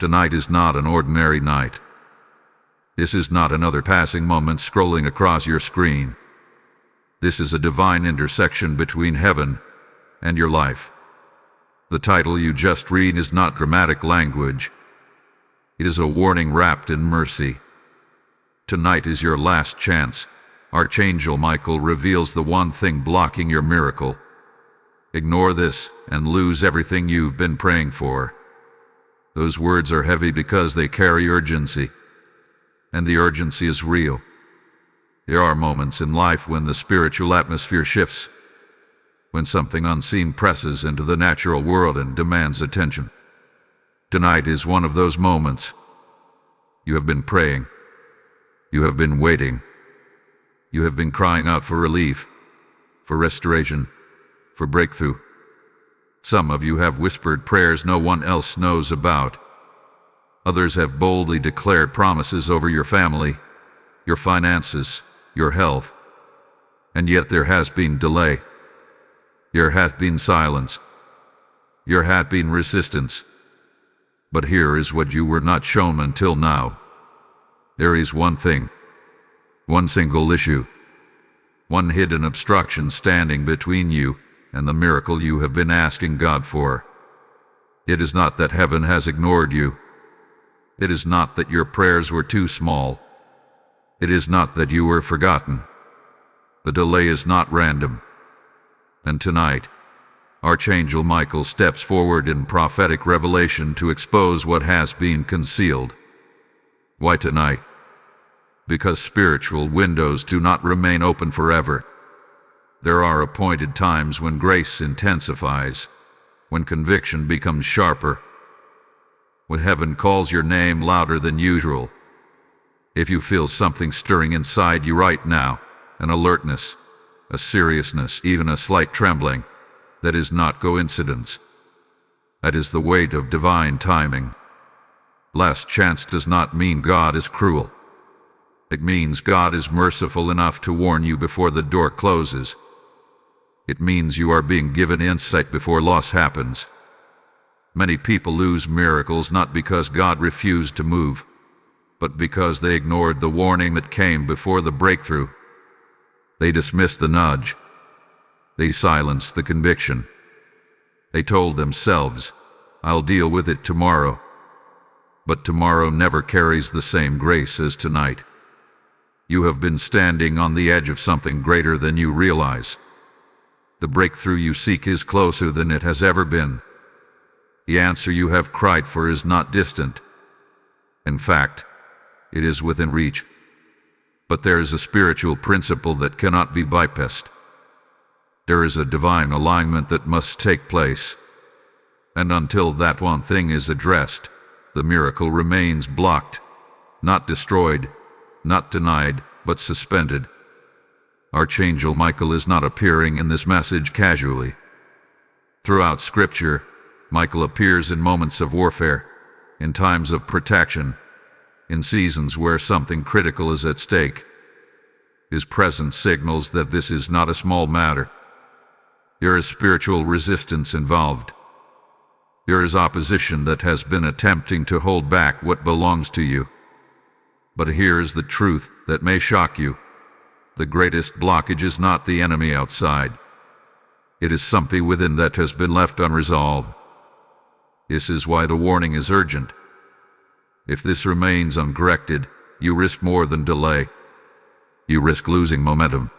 Tonight is not an ordinary night. This is not another passing moment scrolling across your screen. This is a divine intersection between heaven and your life. The title you just read is not grammatic language. It is a warning wrapped in mercy. Tonight is your last chance. Archangel Michael reveals the one thing blocking your miracle. Ignore this and lose everything you've been praying for. Those words are heavy because they carry urgency. And the urgency is real. There are moments in life when the spiritual atmosphere shifts, when something unseen presses into the natural world and demands attention. Tonight is one of those moments. You have been praying. You have been waiting. You have been crying out for relief, for restoration, for breakthrough. Some of you have whispered prayers no one else knows about. Others have boldly declared promises over your family, your finances, your health. And yet there has been delay. There hath been silence. There hath been resistance. But here is what you were not shown until now. There is one thing, one single issue, one hidden obstruction standing between you and the miracle you have been asking God for. It is not that heaven has ignored you. It is not that your prayers were too small. It is not that you were forgotten. The delay is not random. And tonight, Archangel Michael steps forward in prophetic revelation to expose what has been concealed. Why tonight? Because spiritual windows do not remain open forever. There are appointed times when grace intensifies, when conviction becomes sharper, when heaven calls your name louder than usual. If you feel something stirring inside you right now, an alertness, a seriousness, even a slight trembling, that is not coincidence. That is the weight of divine timing. Last chance does not mean God is cruel. It means God is merciful enough to warn you before the door closes. It means you are being given insight before loss happens. Many people lose miracles not because God refused to move, but because they ignored the warning that came before the breakthrough. They dismissed the nudge. They silenced the conviction. They told themselves, "I'll deal with it tomorrow." But tomorrow never carries the same grace as tonight. You have been standing on the edge of something greater than you realize. The breakthrough you seek is closer than it has ever been. The answer you have cried for is not distant. In fact, it is within reach. But there is a spiritual principle that cannot be bypassed. There is a divine alignment that must take place. And until that one thing is addressed, the miracle remains blocked, not destroyed, not denied, but suspended. Archangel Michael is not appearing in this message casually. Throughout Scripture, Michael appears in moments of warfare, in times of protection, in seasons where something critical is at stake. His presence signals that this is not a small matter. There is spiritual resistance involved. There is opposition that has been attempting to hold back what belongs to you. But here is the truth that may shock you. The greatest blockage is not the enemy outside. It is something within that has been left unresolved. This is why the warning is urgent. If this remains uncorrected, you risk more than delay. You risk losing momentum.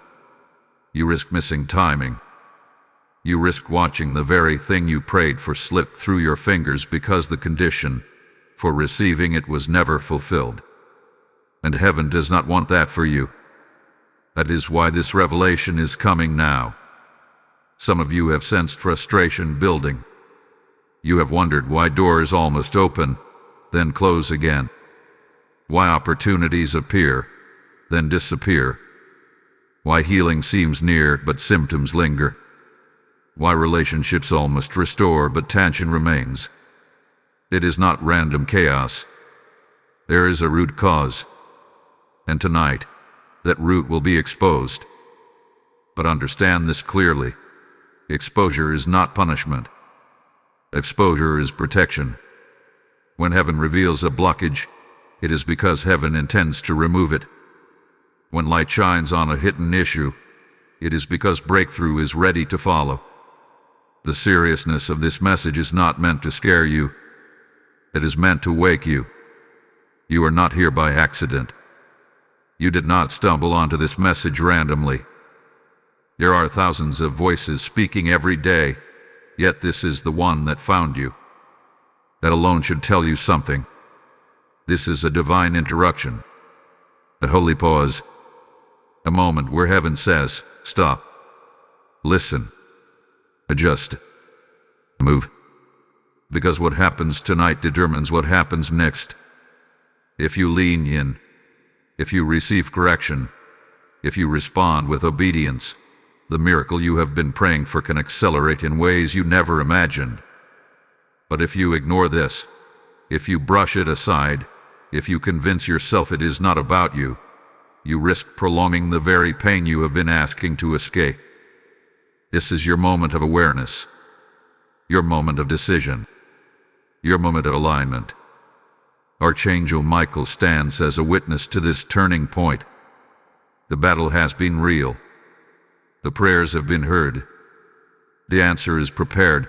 You risk missing timing. You risk watching the very thing you prayed for slip through your fingers because the condition for receiving it was never fulfilled. And heaven does not want that for you. That is why this revelation is coming now. Some of you have sensed frustration building. You have wondered why doors almost open, then close again. Why opportunities appear, then disappear. Why healing seems near, but symptoms linger. Why relationships almost restore, but tension remains. It is not random chaos. There is a root cause. And tonight, that root will be exposed. But understand this clearly. Exposure is not punishment. Exposure is protection. When heaven reveals a blockage, it is because heaven intends to remove it. When light shines on a hidden issue, it is because breakthrough is ready to follow. The seriousness of this message is not meant to scare you. It is meant to wake you. You are not here by accident. You did not stumble onto this message randomly. There are thousands of voices speaking every day, yet this is the one that found you. That alone should tell you something. This is a divine interruption, a holy pause, a moment where heaven says, stop, listen, adjust, move. Because what happens tonight determines what happens next. If you lean in, if you receive correction, if you respond with obedience, the miracle you have been praying for can accelerate in ways you never imagined. But if you ignore this, if you brush it aside, if you convince yourself it is not about you, you risk prolonging the very pain you have been asking to escape. This is your moment of awareness, your moment of decision, your moment of alignment. Archangel Michael stands as a witness to this turning point. The battle has been real. The prayers have been heard. The answer is prepared.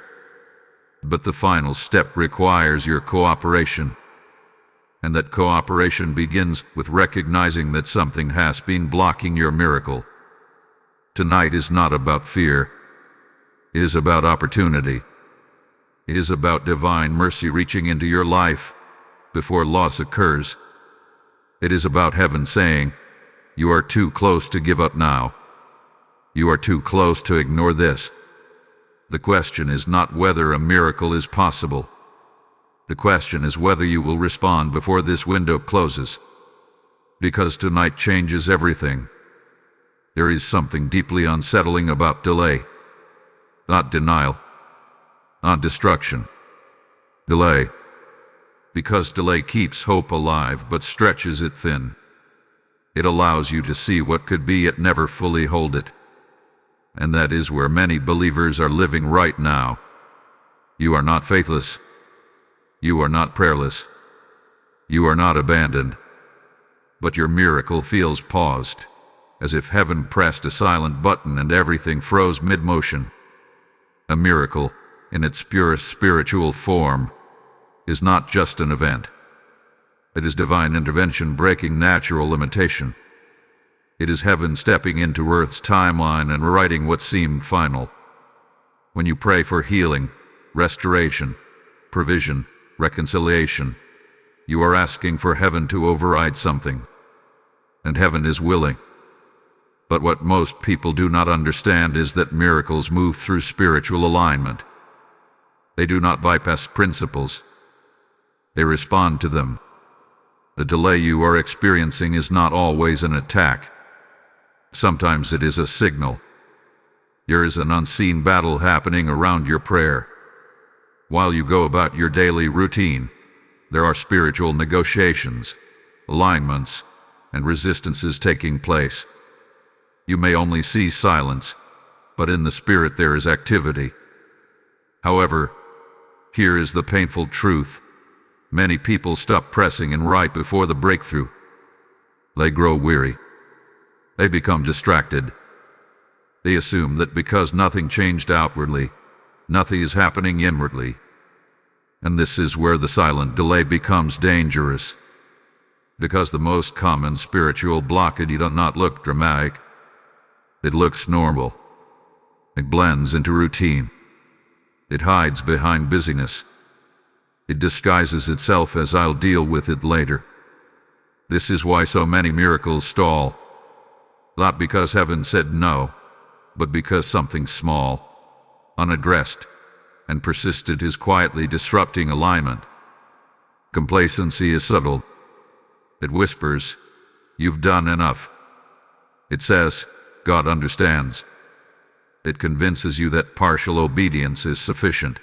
But the final step requires your cooperation. And that cooperation begins with recognizing that something has been blocking your miracle. Tonight is not about fear. It is about opportunity. It is about divine mercy reaching into your life before loss occurs. It is about heaven saying, you are too close to give up now. You are too close to ignore this. The question is not whether a miracle is possible. The question is whether you will respond before this window closes. Because tonight changes everything. There is something deeply unsettling about delay. Not denial. Not destruction. Delay. Because delay keeps hope alive but stretches it thin. It allows you to see what could be yet never fully hold it. And that is where many believers are living right now. You are not faithless. You are not prayerless. You are not abandoned. But your miracle feels paused, as if heaven pressed a silent button and everything froze mid-motion. A miracle, in its purest spiritual form, is not just an event. It is divine intervention breaking natural limitation. It is heaven stepping into Earth's timeline and rewriting what seemed final. When you pray for healing, restoration, provision, reconciliation, you are asking for heaven to override something. And heaven is willing. But what most people do not understand is that miracles move through spiritual alignment. They do not bypass principles. They respond to them. The delay you are experiencing is not always an attack. Sometimes it is a signal. There is an unseen battle happening around your prayer. While you go about your daily routine, there are spiritual negotiations, alignments, and resistances taking place. You may only see silence, but in the spirit there is activity. However, here is the painful truth. Many people stop pressing in right before the breakthrough. They grow weary. They become distracted. They assume that because nothing changed outwardly, nothing is happening inwardly. And this is where the silent delay becomes dangerous. Because the most common spiritual blockage does not look dramatic. It looks normal. It blends into routine. It hides behind busyness. It disguises itself as I'll deal with it later. This is why so many miracles stall. Not because heaven said no, but because something small, unaddressed, and persistent is quietly disrupting alignment. Complacency is subtle. It whispers, "You've done enough." It says, "God understands." It convinces you that partial obedience is sufficient.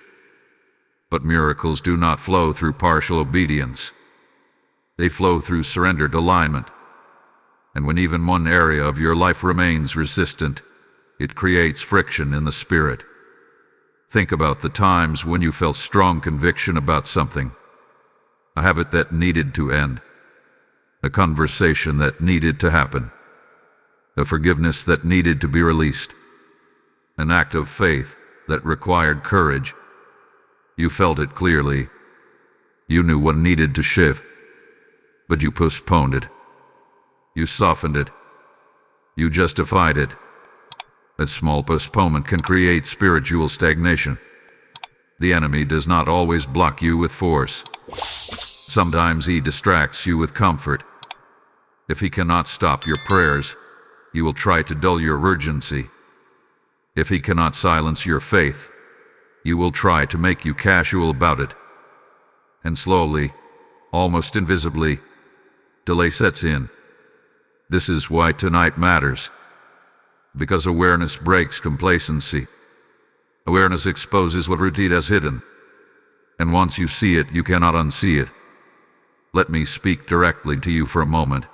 But miracles do not flow through partial obedience. They flow through surrendered alignment. And when even one area of your life remains resistant, it creates friction in the spirit. Think about the times when you felt strong conviction about something. a habit that needed to end, a conversation that needed to happen, a forgiveness that needed to be released, an act of faith that required courage. You felt it clearly. You knew what needed to shift, but you postponed it. You softened it. You justified it. A small postponement can create spiritual stagnation. The enemy does not always block you with force. Sometimes he distracts you with comfort. If he cannot stop your prayers, he will try to dull your urgency. If he cannot silence your faith, he will try to make you casual about it. And slowly, almost invisibly, delay sets in. This is why tonight matters. Because awareness breaks complacency. Awareness exposes what routine has hidden. And once you see it, you cannot unsee it. Let me speak directly to you for a moment.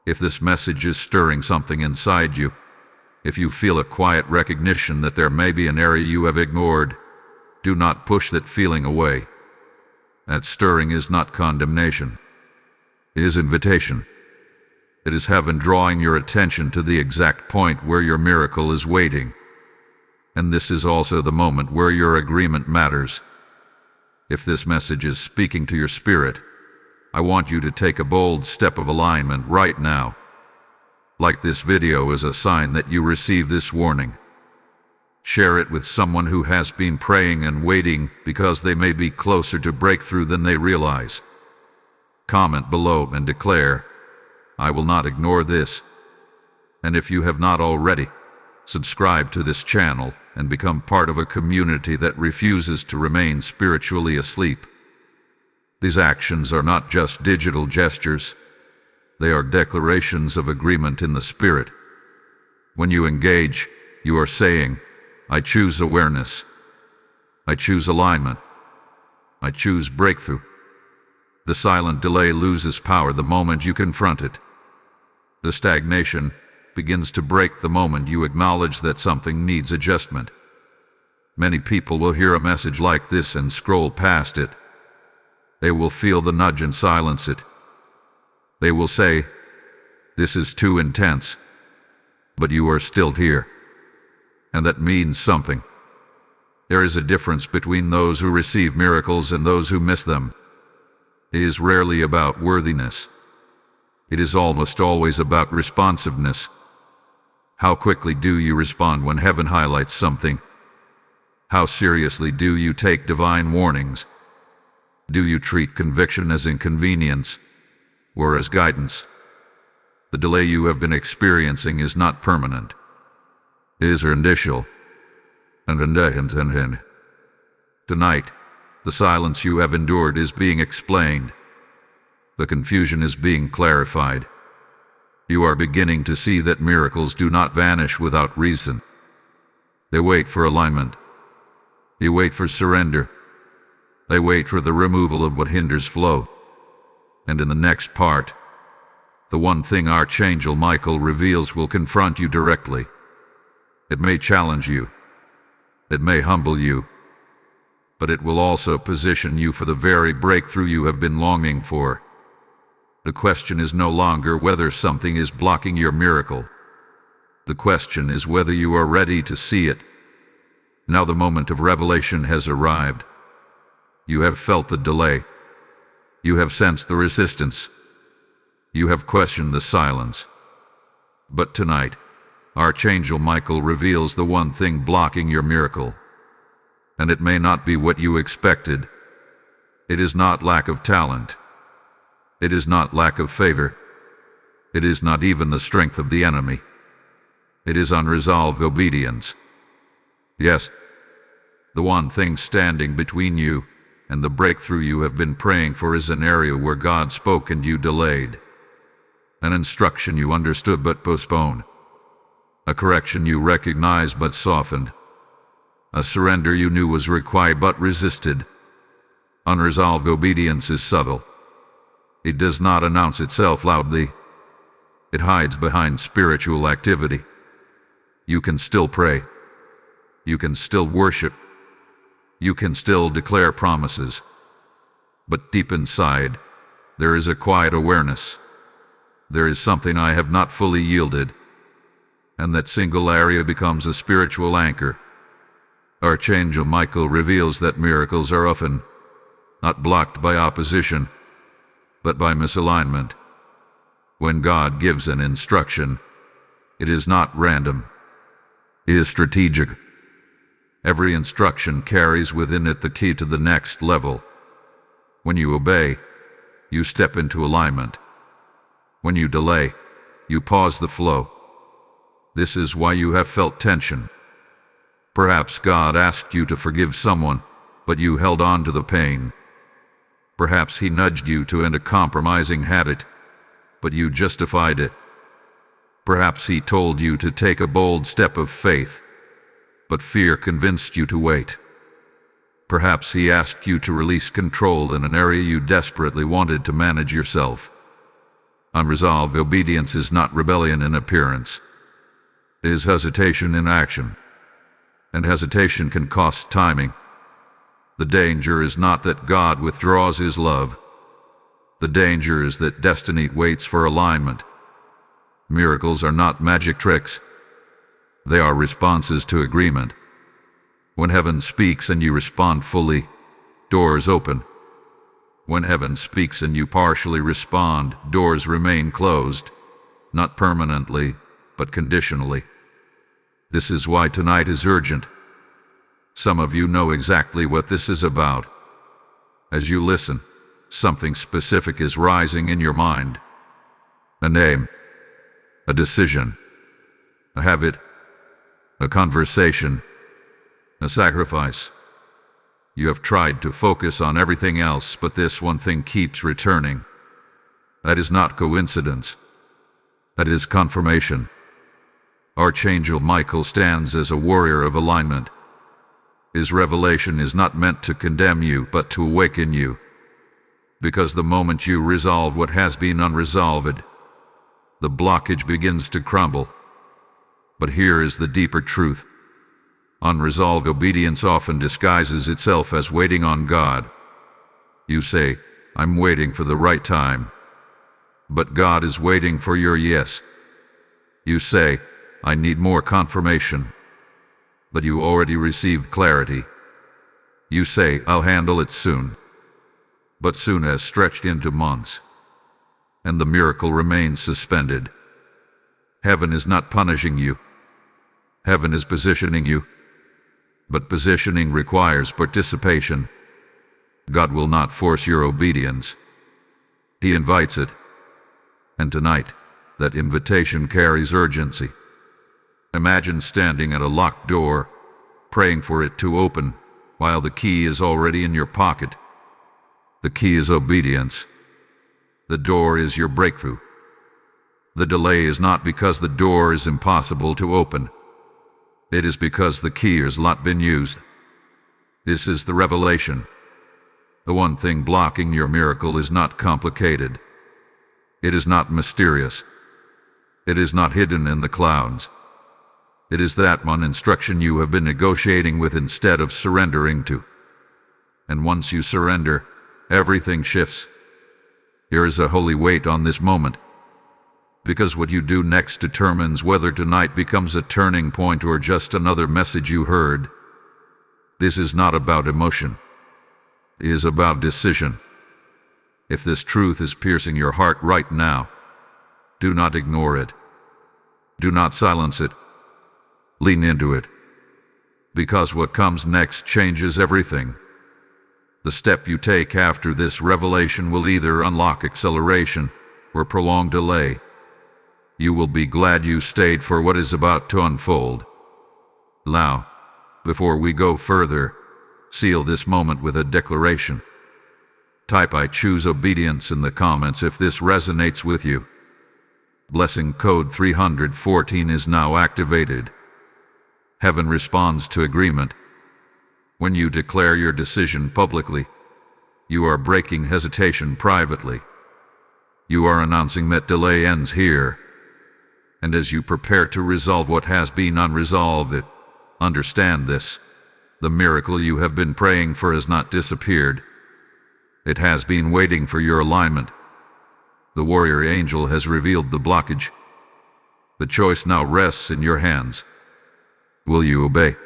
If this message is stirring something inside you, if you feel a quiet recognition that there may be an area you have ignored, do not push that feeling away. That stirring is not condemnation. It is invitation. It is heaven drawing your attention to the exact point where your miracle is waiting. And this is also the moment where your agreement matters. If this message is speaking to your spirit, I want you to take a bold step of alignment right now. Like this video is a sign that you receive this warning. Share it with someone who has been praying and waiting because they may be closer to breakthrough than they realize. Comment below and declare, I will not ignore this. And if you have not already, subscribe to this channel and become part of a community that refuses to remain spiritually asleep. These actions are not just digital gestures. They are declarations of agreement in the spirit. When you engage, you are saying, I choose awareness. I choose alignment. I choose breakthrough. The silent delay loses power the moment you confront it. The stagnation begins to break the moment you acknowledge that something needs adjustment. Many people will hear a message like this and scroll past it. They will feel the nudge and silence it. They will say, this is too intense. But you are still here. And that means something. There is a difference between those who receive miracles and those who miss them. It is rarely about worthiness. It is almost always about responsiveness. How quickly do you respond when heaven highlights something? How seriously do you take divine warnings? Do you treat conviction as inconvenience or as guidance? The delay you have been experiencing is not permanent. It is initial. And tonight, the silence you have endured is being explained. The confusion is being clarified. You are beginning to see that miracles do not vanish without reason. They wait for alignment. They wait for surrender. They wait for the removal of what hinders flow. And in the next part, the one thing Archangel Michael reveals will confront you directly. It may challenge you. It may humble you. But it will also position you for the very breakthrough you have been longing for. The question is no longer whether something is blocking your miracle. The question is whether you are ready to see it. Now the moment of revelation has arrived. You have felt the delay. You have sensed the resistance. You have questioned the silence. But tonight, Archangel Michael reveals the one thing blocking your miracle. And it may not be what you expected. It is not lack of talent. It is not lack of favor. It is not even the strength of the enemy. It is unresolved obedience. Yes, the one thing standing between you and the breakthrough you have been praying for is an area where God spoke and you delayed. An instruction you understood but postponed. A correction you recognized but softened. A surrender you knew was required but resisted. Unresolved obedience is subtle. It does not announce itself loudly. It hides behind spiritual activity. You can still pray. You can still worship. You can still declare promises. But deep inside, there is a quiet awareness. There is something I have not fully yielded, and that single area becomes a spiritual anchor. Archangel Michael reveals that miracles are often not blocked by opposition, but by misalignment. When God gives an instruction, it is not random. It is strategic. Every instruction carries within it the key to the next level. When you obey, you step into alignment. When you delay, you pause the flow. This is why you have felt tension. Perhaps God asked you to forgive someone, but you held on to the pain. Perhaps He nudged you to end a compromising habit, but you justified it. Perhaps He told you to take a bold step of faith, but fear convinced you to wait. Perhaps He asked you to release control in an area you desperately wanted to manage yourself. Unresolved obedience is not rebellion in appearance. It is hesitation in action. And hesitation can cost timing. The danger is not that God withdraws His love. The danger is that destiny waits for alignment. Miracles are not magic tricks. They are responses to agreement. When heaven speaks and you respond fully, doors open. When heaven speaks and you partially respond, doors remain closed, not permanently, but conditionally. This is why tonight is urgent. Some of you know exactly what this is about. As you listen, something specific is rising in your mind. A name, a decision, a habit, a conversation, a sacrifice. You have tried to focus on everything else, but this one thing keeps returning. That is not coincidence. That is confirmation. Archangel Michael stands as a warrior of alignment. His revelation is not meant to condemn you, but to awaken you. Because the moment you resolve what has been unresolved, the blockage begins to crumble. But here is the deeper truth. Unresolved obedience often disguises itself as waiting on God. You say, "I'm waiting for the right time." But God is waiting for your yes. You say, "I need more confirmation." But you already received clarity. You say, "I'll handle it soon." But soon has stretched into months, and the miracle remains suspended. Heaven is not punishing you. Heaven is positioning you. But positioning requires participation. God will not force your obedience. He invites it. And tonight, that invitation carries urgency. Imagine standing at a locked door, praying for it to open, while the key is already in your pocket. The key is obedience. The door is your breakthrough. The delay is not because the door is impossible to open. It is because the key has not been used. This is the revelation. The one thing blocking your miracle is not complicated. It is not mysterious. It is not hidden in the clouds. It is that one instruction you have been negotiating with instead of surrendering to. And once you surrender, everything shifts. There is a holy weight on this moment. Because what you do next determines whether tonight becomes a turning point or just another message you heard. This is not about emotion. It is about decision. If this truth is piercing your heart right now, do not ignore it. Do not silence it. Lean into it. Because what comes next changes everything. The step you take after this revelation will either unlock acceleration or prolong delay. You will be glad you stayed for what is about to unfold. Now, before we go further, seal this moment with a declaration. Type "I choose obedience" in the comments if this resonates with you. Blessing code 314 is now activated. Heaven responds to agreement. When you declare your decision publicly, you are breaking hesitation privately. You are announcing that delay ends here. And as you prepare to resolve what has been unresolved, understand this. The miracle you have been praying for has not disappeared. It has been waiting for your alignment. The warrior angel has revealed the blockage. The choice now rests in your hands. Will you obey?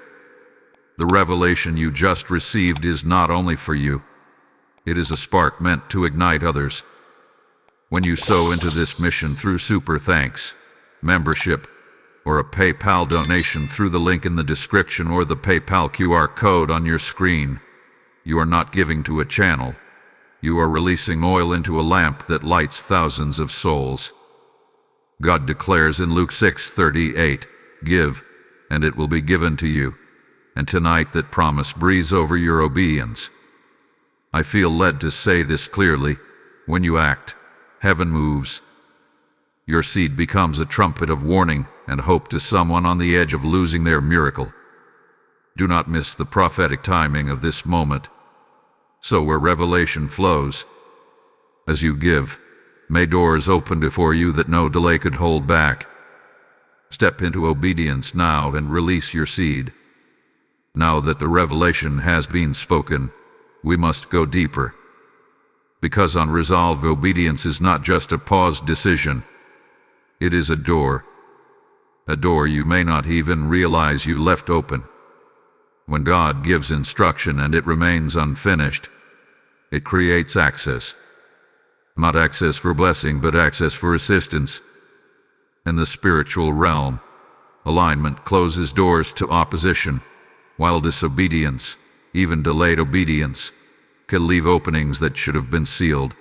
The revelation you just received is not only for you. It is a spark meant to ignite others. When you sow into this mission through super thanks, membership, or a PayPal donation through the link in the description or the PayPal QR code on your screen, you are not giving to a channel. You are releasing oil into a lamp that lights thousands of souls. God declares in Luke 6:38, "Give, and it will be given to you." And tonight that promise breathes over your obedience. I feel led to say this clearly. When you act, heaven moves. Your seed becomes a trumpet of warning and hope to someone on the edge of losing their miracle. Do not miss the prophetic timing of this moment. So where revelation flows, as you give, may doors open before you that no delay could hold back. Step into obedience now and release your seed. Now that the revelation has been spoken, we must go deeper. Because unresolved obedience is not just a paused decision. It is a door you may not even realize you left open. When God gives instruction and it remains unfinished, it creates access. Not access for blessing, but access for assistance. In the spiritual realm, alignment closes doors to opposition, while disobedience, even delayed obedience, can leave openings that should have been sealed.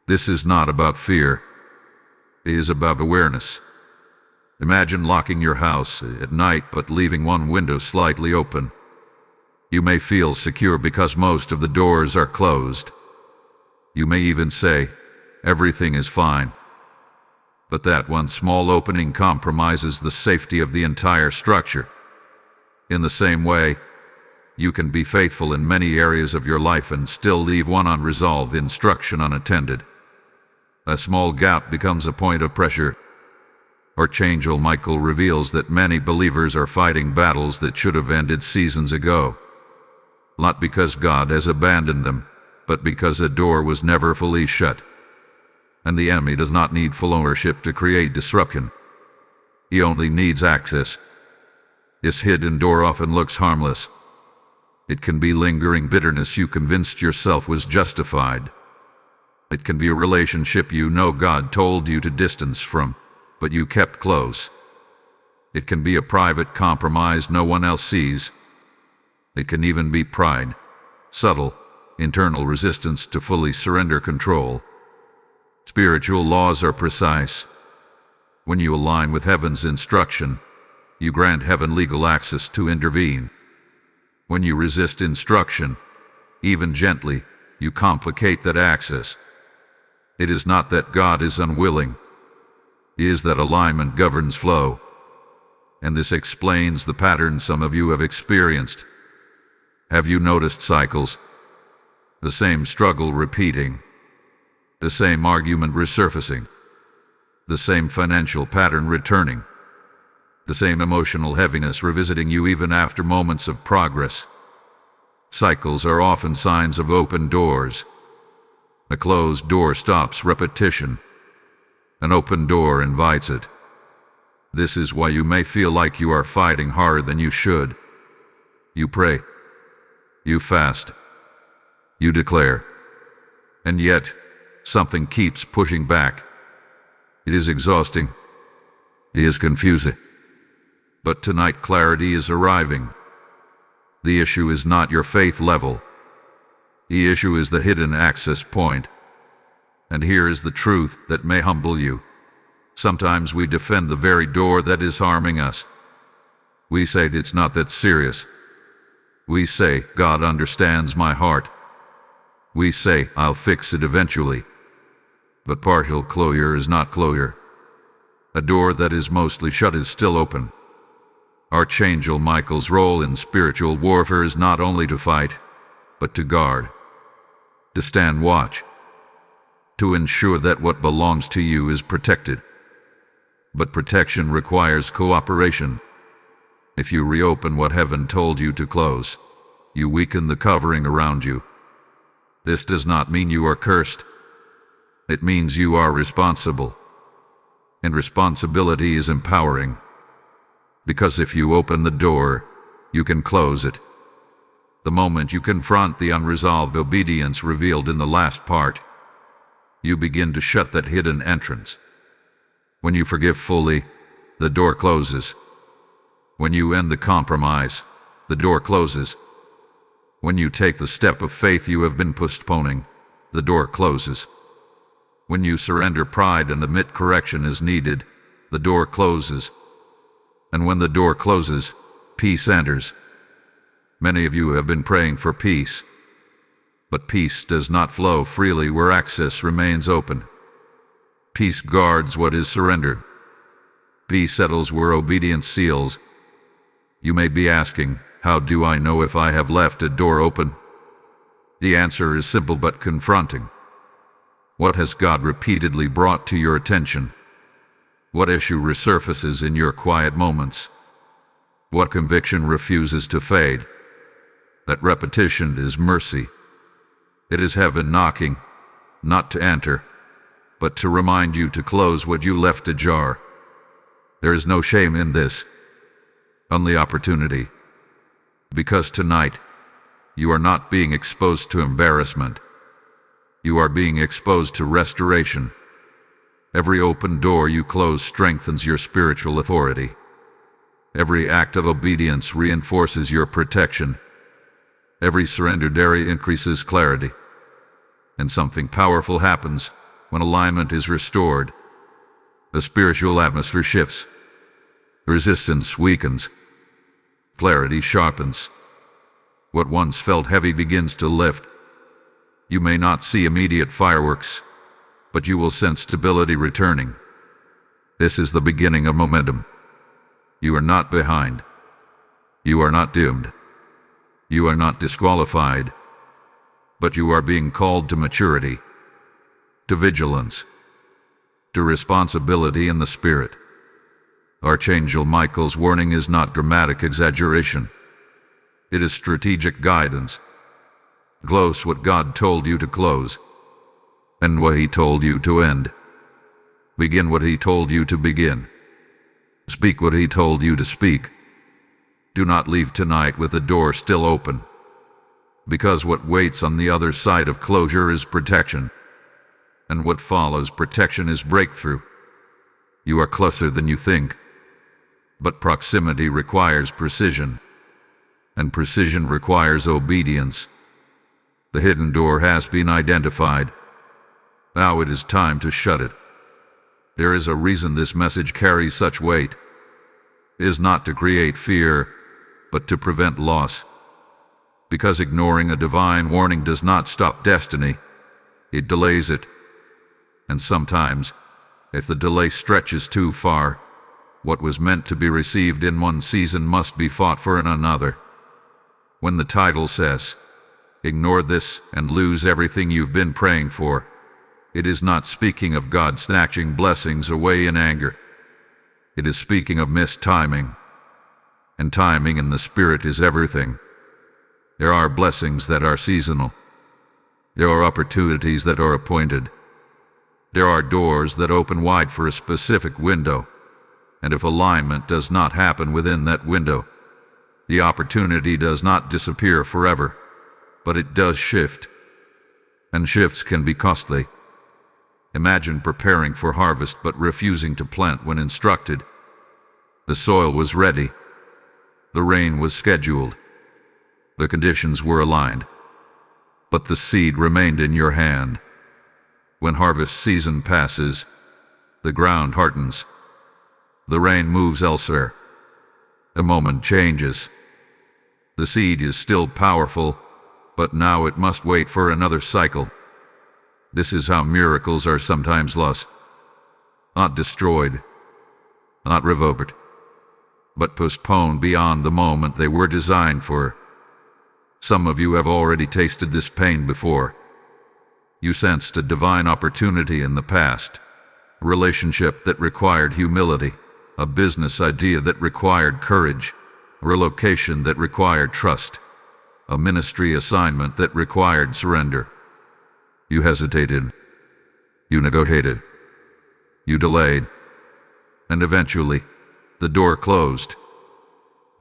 This is not about fear. It is about awareness. Imagine locking your house at night but leaving one window slightly open. You may feel secure because most of the doors are closed. You may even say, everything is fine. But that one small opening compromises the safety of the entire structure. In the same way, you can be faithful in many areas of your life and still leave one unresolved instruction unattended. A small gap becomes a point of pressure. Archangel Michael reveals that many believers are fighting battles that should have ended seasons ago. Not because God has abandoned them, but because a door was never fully shut. And the enemy does not need full ownership to create disruption. He only needs access. This hidden door often looks harmless. It can be lingering bitterness you convinced yourself was justified. It can be a relationship you know God told you to distance from, but you kept close. It can be a private compromise no one else sees. It can even be pride, subtle, internal resistance to fully surrender control. Spiritual laws are precise. When you align with heaven's instruction, you grant heaven legal access to intervene. When you resist instruction, even gently, you complicate that access. It is not that God is unwilling. It is that alignment governs flow. And this explains the pattern some of you have experienced. Have you noticed cycles? The same struggle repeating. The same argument resurfacing. The same financial pattern returning. The same emotional heaviness revisiting you even after moments of progress. Cycles are often signs of open doors. A closed door stops repetition. An open door invites it. This is why you may feel like you are fighting harder than you should. You pray. You fast. You declare. And yet, something keeps pushing back. It is exhausting. It is confusing. But tonight clarity is arriving. The issue is not your faith level. The issue is the hidden access point. And here is the truth that may humble you. Sometimes we defend the very door that is harming us. We say it's not that serious. We say, God understands my heart. We say, I'll fix it eventually. But partial closure is not closure. A door that is mostly shut is still open. Archangel Michael's role in spiritual warfare is not only to fight, but to guard, to stand watch, to ensure that what belongs to you is protected. But protection requires cooperation. If you reopen what heaven told you to close, you weaken the covering around you. This does not mean you are cursed. It means you are responsible. And responsibility is empowering. Because if you open the door, you can close it. The moment you confront the unresolved obedience revealed in the last part, you begin to shut that hidden entrance. When you forgive fully, the door closes. When you end the compromise, the door closes. When you take the step of faith you have been postponing, the door closes. When you surrender pride and admit correction is needed, the door closes. And when the door closes, peace enters. Many of you have been praying for peace, but peace does not flow freely where access remains open. Peace guards what is surrendered. Peace settles where obedience seals. You may be asking, how do I know if I have left a door open? The answer is simple but confronting. What has God repeatedly brought to your attention? What issue resurfaces in your quiet moments? What conviction refuses to fade? That repetition is mercy. It is heaven knocking, not to enter, but to remind you to close what you left ajar. There is no shame in this, only opportunity. Because tonight, you are not being exposed to embarrassment. You are being exposed to restoration. Every open door you close strengthens your spiritual authority. Every act of obedience reinforces your protection. Every surrendered area increases clarity. And something powerful happens when alignment is restored. The spiritual atmosphere shifts. Resistance weakens. Clarity sharpens. What once felt heavy begins to lift. You may not see immediate fireworks, but you will sense stability returning. This is the beginning of momentum. You are not behind. You are not doomed. You are not disqualified. But you are being called to maturity, to vigilance, to responsibility in the spirit. Archangel Michael's warning is not dramatic exaggeration. It is strategic guidance. Close what God told you to close. End what He told you to end. Begin what He told you to begin. Speak what He told you to speak. Do not leave tonight with the door still open. Because what waits on the other side of closure is protection. And what follows protection is breakthrough. You are closer than you think. But proximity requires precision. And precision requires obedience. The hidden door has been identified. Now it is time to shut it. There is a reason this message carries such weight. It is not to create fear, but to prevent loss. Because ignoring a divine warning does not stop destiny, it delays it. And sometimes, if the delay stretches too far, what was meant to be received in one season must be fought for in another. When the title says, "Ignore this and lose everything you've been praying for," it is not speaking of God snatching blessings away in anger. It is speaking of missed timing. And timing in the Spirit is everything. There are blessings that are seasonal. There are opportunities that are appointed. There are doors that open wide for a specific window. And if alignment does not happen within that window, the opportunity does not disappear forever, but it does shift. And shifts can be costly. Imagine preparing for harvest but refusing to plant when instructed. The soil was ready. The rain was scheduled. The conditions were aligned. But the seed remained in your hand. When harvest season passes, the ground hardens. The rain moves elsewhere. The moment changes. The seed is still powerful, but now it must wait for another cycle. This is how miracles are sometimes lost. Not destroyed, not revoked, but postponed beyond the moment they were designed for. Some of you have already tasted this pain before. You sensed a divine opportunity in the past, a relationship that required humility, a business idea that required courage, a relocation that required trust, a ministry assignment that required surrender. You hesitated. You negotiated. You delayed. And eventually, the door closed.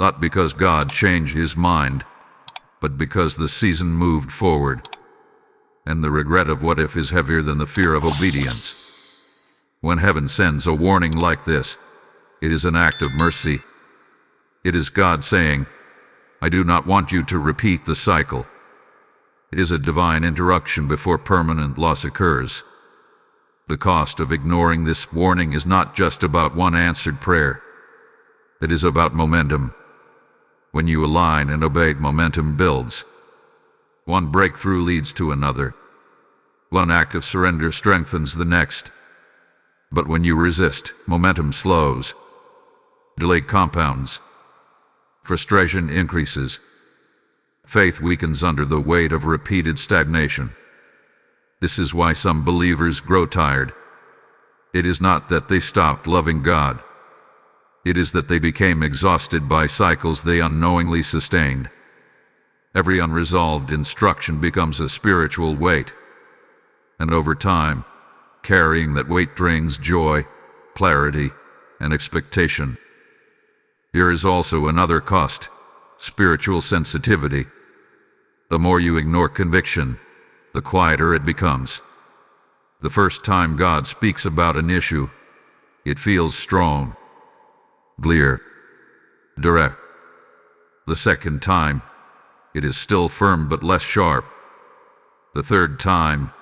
Not because God changed his mind, but because the season moved forward. And the regret of what if is heavier than the fear of obedience. When heaven sends a warning like this, it is an act of mercy. It is God saying, I do not want you to repeat the cycle. It is a divine interruption before permanent loss occurs. The cost of ignoring this warning is not just about one answered prayer. It is about momentum. When you align and obey, momentum builds. One breakthrough leads to another. One act of surrender strengthens the next. But when you resist, momentum slows. Delay compounds. Frustration increases. Faith weakens under the weight of repeated stagnation. This is why some believers grow tired. It is not that they stopped loving God. It is that they became exhausted by cycles they unknowingly sustained. Every unresolved instruction becomes a spiritual weight. And over time, carrying that weight drains joy, clarity, and expectation. Here is also another cost: spiritual sensitivity. The more you ignore conviction, the quieter it becomes. The first time God speaks about an issue, it feels strong, clear, direct. The second time, it is still firm but less sharp. The third time,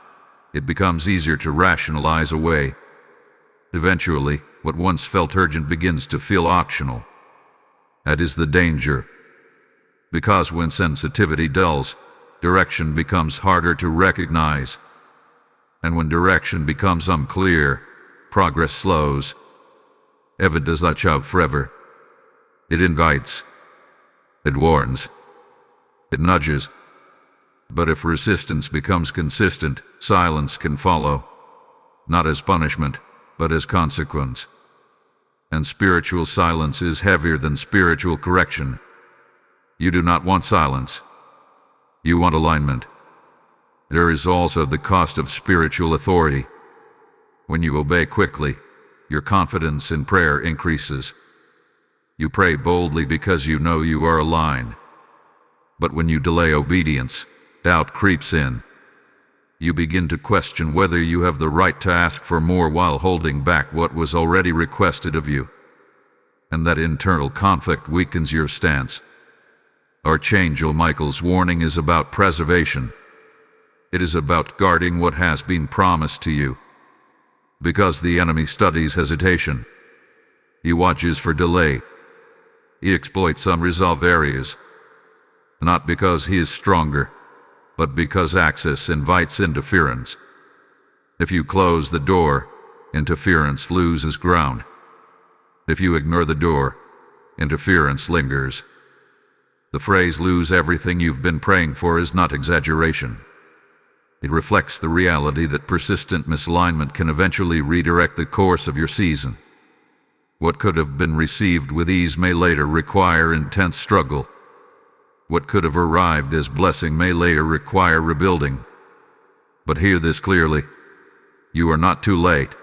it becomes easier to rationalize away. Eventually, what once felt urgent begins to feel optional. That is the danger. Because when sensitivity dulls, direction becomes harder to recognize. And when direction becomes unclear, progress slows. Heaven does not shout forever. It invites. It warns. It nudges. But if resistance becomes consistent, silence can follow. Not as punishment, but as consequence. And spiritual silence is heavier than spiritual correction. You do not want silence. You want alignment. There is also the cost of spiritual authority. When you obey quickly, your confidence in prayer increases. You pray boldly because you know you are aligned. But when you delay obedience, doubt creeps in. You begin to question whether you have the right to ask for more while holding back what was already requested of you. And that internal conflict weakens your stance. Archangel Michael's warning is about preservation. It is about guarding what has been promised to you. Because the enemy studies hesitation. He watches for delay. He exploits unresolved areas. Not because he is stronger, but because access invites interference. If you close the door, interference loses ground. If you ignore the door, interference lingers. The phrase "lose everything you've been praying for" is not exaggeration. It reflects the reality that persistent misalignment can eventually redirect the course of your season. What could have been received with ease may later require intense struggle. What could have arrived as blessing may later require rebuilding. But hear this clearly: you are not too late.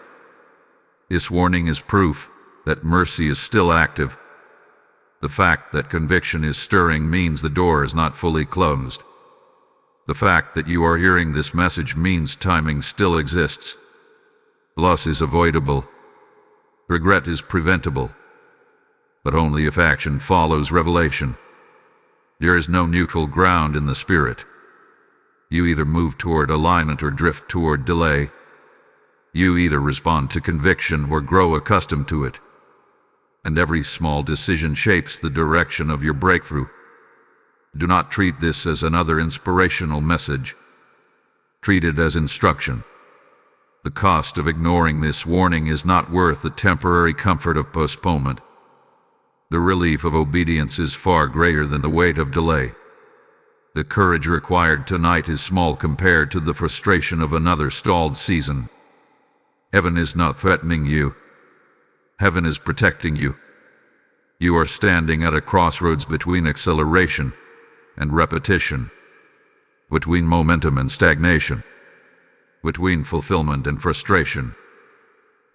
This warning is proof that mercy is still active. The fact that conviction is stirring means the door is not fully closed. The fact that you are hearing this message means timing still exists. Loss is avoidable. Regret is preventable. But only if action follows revelation. There is no neutral ground in the spirit. You either move toward alignment or drift toward delay. You either respond to conviction or grow accustomed to it. And every small decision shapes the direction of your breakthrough. Do not treat this as another inspirational message. Treat it as instruction. The cost of ignoring this warning is not worth the temporary comfort of postponement. The relief of obedience is far greater than the weight of delay. The courage required tonight is small compared to the frustration of another stalled season. Heaven is not threatening you. Heaven is protecting you. You are standing at a crossroads between acceleration and repetition, between momentum and stagnation. between fulfillment and frustration.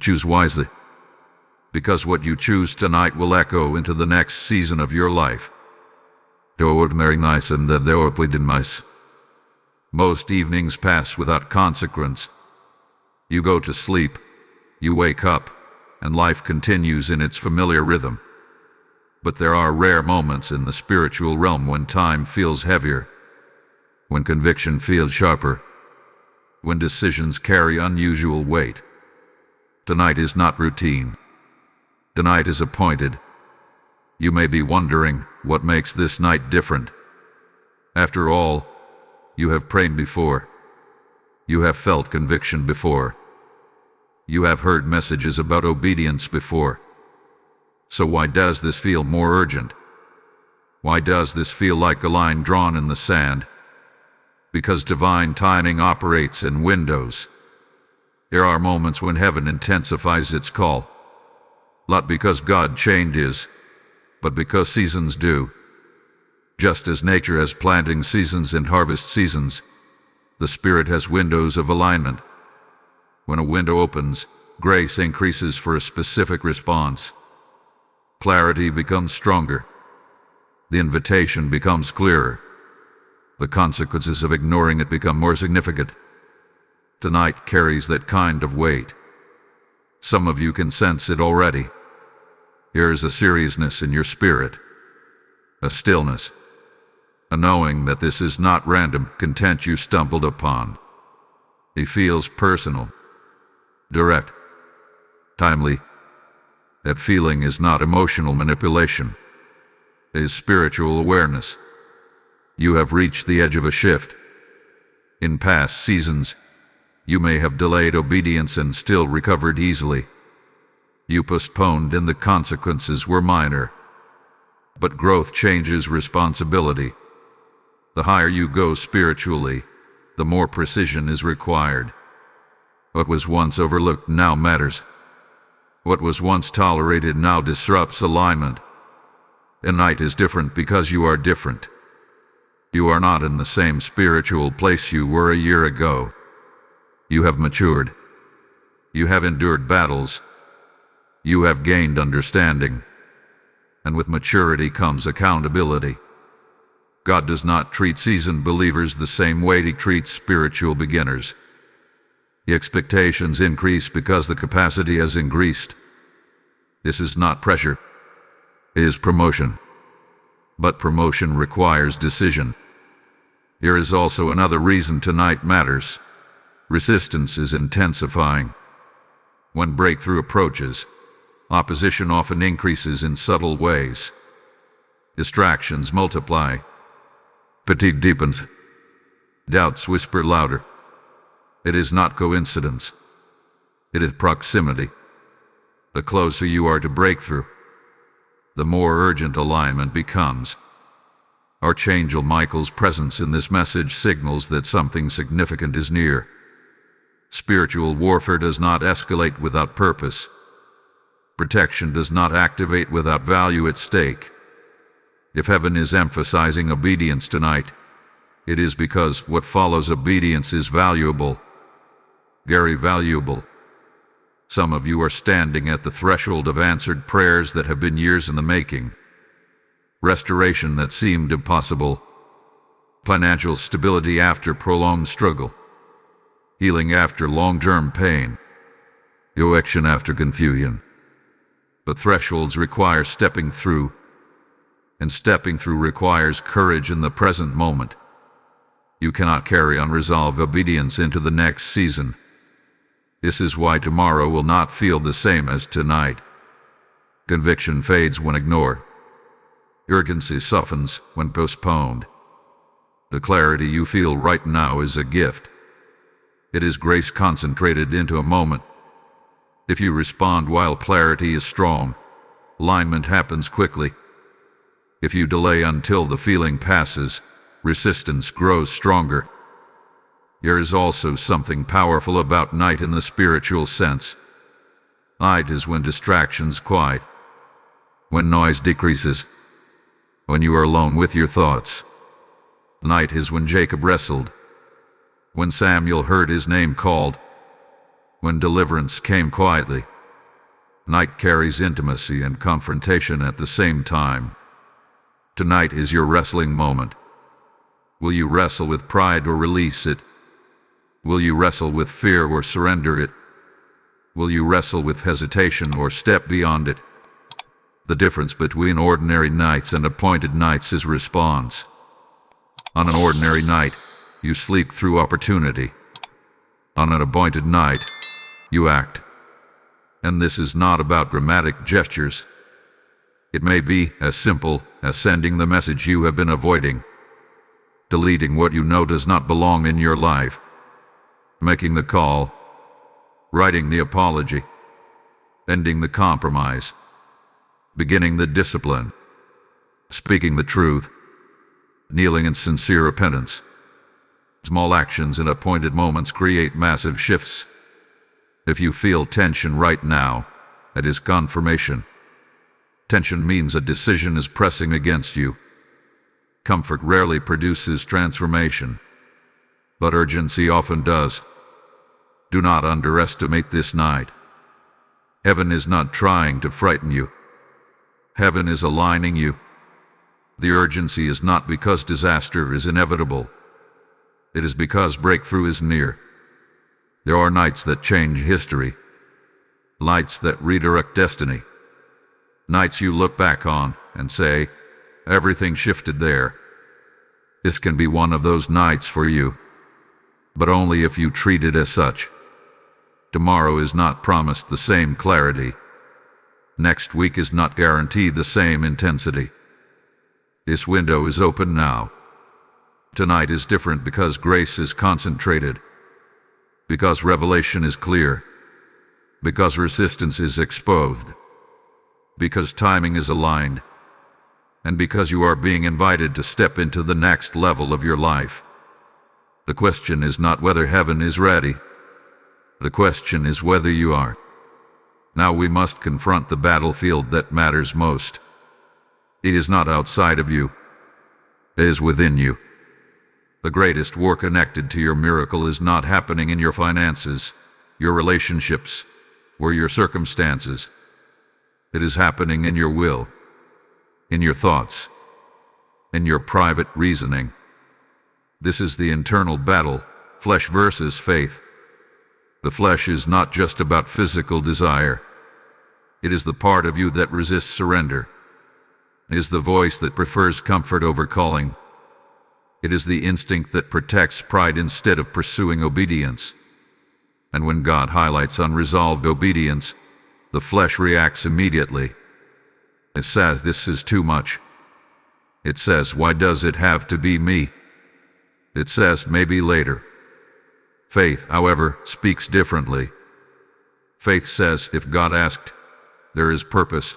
Choose wisely, because what you choose tonight will echo into the next season of your life. Most evenings pass without consequence. You go to sleep, you wake up, and life continues in its familiar rhythm. But there are rare moments in the spiritual realm when time feels heavier, when conviction feels sharper, when decisions carry unusual weight. Tonight is not routine. Tonight is appointed. You may be wondering what makes this night different. After all, you have prayed before. You have felt conviction before. You have heard messages about obedience before. So why does this feel more urgent? Why does this feel like a line drawn in the sand? Because divine timing operates in windows. There are moments when heaven intensifies its call. Not because God chained his, but because seasons do. Just as nature has planting seasons and harvest seasons, the Spirit has windows of alignment. When a window opens, grace increases for a specific response. Clarity becomes stronger. The invitation becomes clearer. The consequences of ignoring it become more significant. Tonight carries that kind of weight. Some of you can sense it already. There is a seriousness in your spirit, a stillness, a knowing that this is not random content you stumbled upon. It feels personal, direct, timely. That feeling is not emotional manipulation. It is spiritual awareness. You have reached the edge of a shift. In past seasons, you may have delayed obedience and still recovered easily. You postponed and the consequences were minor. But growth changes responsibility. The higher you go spiritually, the more precision is required. What was once overlooked now matters. What was once tolerated now disrupts alignment. Tonight is different because you are different. You are not in the same spiritual place you were a year ago. You have matured. You have endured battles. You have gained understanding. And with maturity comes accountability. God does not treat seasoned believers the same way he treats spiritual beginners. The expectations increase because the capacity has increased. This is not pressure. It is promotion. But promotion requires decision. There is also another reason tonight matters. Resistance is intensifying. When breakthrough approaches, opposition often increases in subtle ways. Distractions multiply. Fatigue deepens. Doubts whisper louder. It is not coincidence. It is proximity. The closer you are to breakthrough, the more urgent alignment becomes. Archangel Michael's presence in this message signals that something significant is near. Spiritual warfare does not escalate without purpose. Protection does not activate without value at stake. If heaven is emphasizing obedience tonight, it is because what follows obedience is valuable. Very valuable. Some of you are standing at the threshold of answered prayers that have been years in the making. Restoration that seemed impossible. Financial stability after prolonged struggle. Healing after long-term pain. Election after confusion. But thresholds require stepping through, and stepping through requires courage in the present moment. You cannot carry unresolved obedience into the next season. This is why tomorrow will not feel the same as tonight. Conviction fades when ignored. Urgency softens when postponed. The clarity you feel right now is a gift. It is grace concentrated into a moment. If you respond while clarity is strong, alignment happens quickly. If you delay until the feeling passes, resistance grows stronger. There is also something powerful about night in the spiritual sense. Night is when distractions quiet, when noise decreases, when you are alone with your thoughts. Night is when Jacob wrestled. When Samuel heard his name called, when deliverance came quietly. Night carries intimacy and confrontation at the same time. Tonight is your wrestling moment. Will you wrestle with pride or release it? Will you wrestle with fear or surrender it? Will you wrestle with hesitation or step beyond it? The difference between ordinary nights and appointed nights is response. On an ordinary night, you sleep through opportunity. On an appointed night, you act. And this is not about dramatic gestures. It may be as simple as sending the message you have been avoiding, deleting what you know does not belong in your life, making the call, writing the apology, ending the compromise, beginning the discipline, speaking the truth, kneeling in sincere repentance. Small actions in appointed moments create massive shifts. If you feel tension right now, that is confirmation. Tension means a decision is pressing against you. Comfort rarely produces transformation, but urgency often does. Do not underestimate this night. Heaven is not trying to frighten you. Heaven is aligning you. The urgency is not because disaster is inevitable. It is because breakthrough is near. There are nights that change history, nights that redirect destiny, nights you look back on and say, everything shifted there. This can be one of those nights for you, but only if you treat it as such. Tomorrow is not promised the same clarity. Next week is not guaranteed the same intensity. This window is open now. Tonight is different because grace is concentrated, because revelation is clear, because resistance is exposed, because timing is aligned, and because you are being invited to step into the next level of your life. The question is not whether heaven is ready. The question is whether you are. Now we must confront the battlefield that matters most. It is not outside of you. It is within you. The greatest war connected to your miracle is not happening in your finances, your relationships, or your circumstances. It is happening in your will, in your thoughts, in your private reasoning. This is the internal battle, flesh versus faith. The flesh is not just about physical desire. It is the part of you that resists surrender. It is the voice that prefers comfort over calling. It is the instinct that protects pride instead of pursuing obedience. And when God highlights unresolved obedience, the flesh reacts immediately. It says, this is too much. It says, why does it have to be me? It says, maybe later. Faith, however, speaks differently. Faith says, if God asked, there is purpose.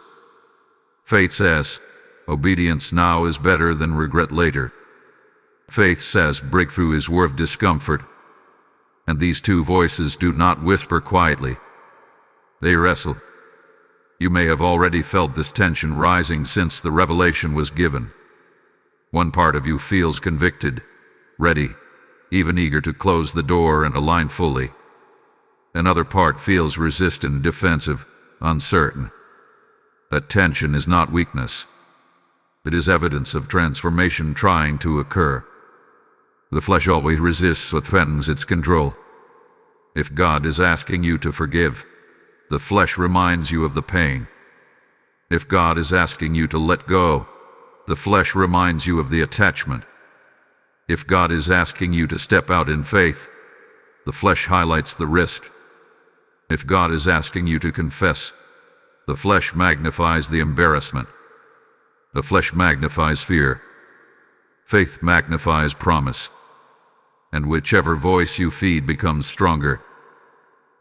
Faith says, obedience now is better than regret later. Faith says breakthrough is worth discomfort. And these two voices do not whisper quietly. They wrestle. You may have already felt this tension rising since the revelation was given. One part of you feels convicted, ready, even eager to close the door and align fully. Another part feels resistant, defensive, uncertain. That tension is not weakness. It is evidence of transformation trying to occur. The flesh always resists what threatens its control. If God is asking you to forgive, the flesh reminds you of the pain. If God is asking you to let go, the flesh reminds you of the attachment. If God is asking you to step out in faith, the flesh highlights the risk. If God is asking you to confess, the flesh magnifies the embarrassment. The flesh magnifies fear. Faith magnifies promise. And whichever voice you feed becomes stronger.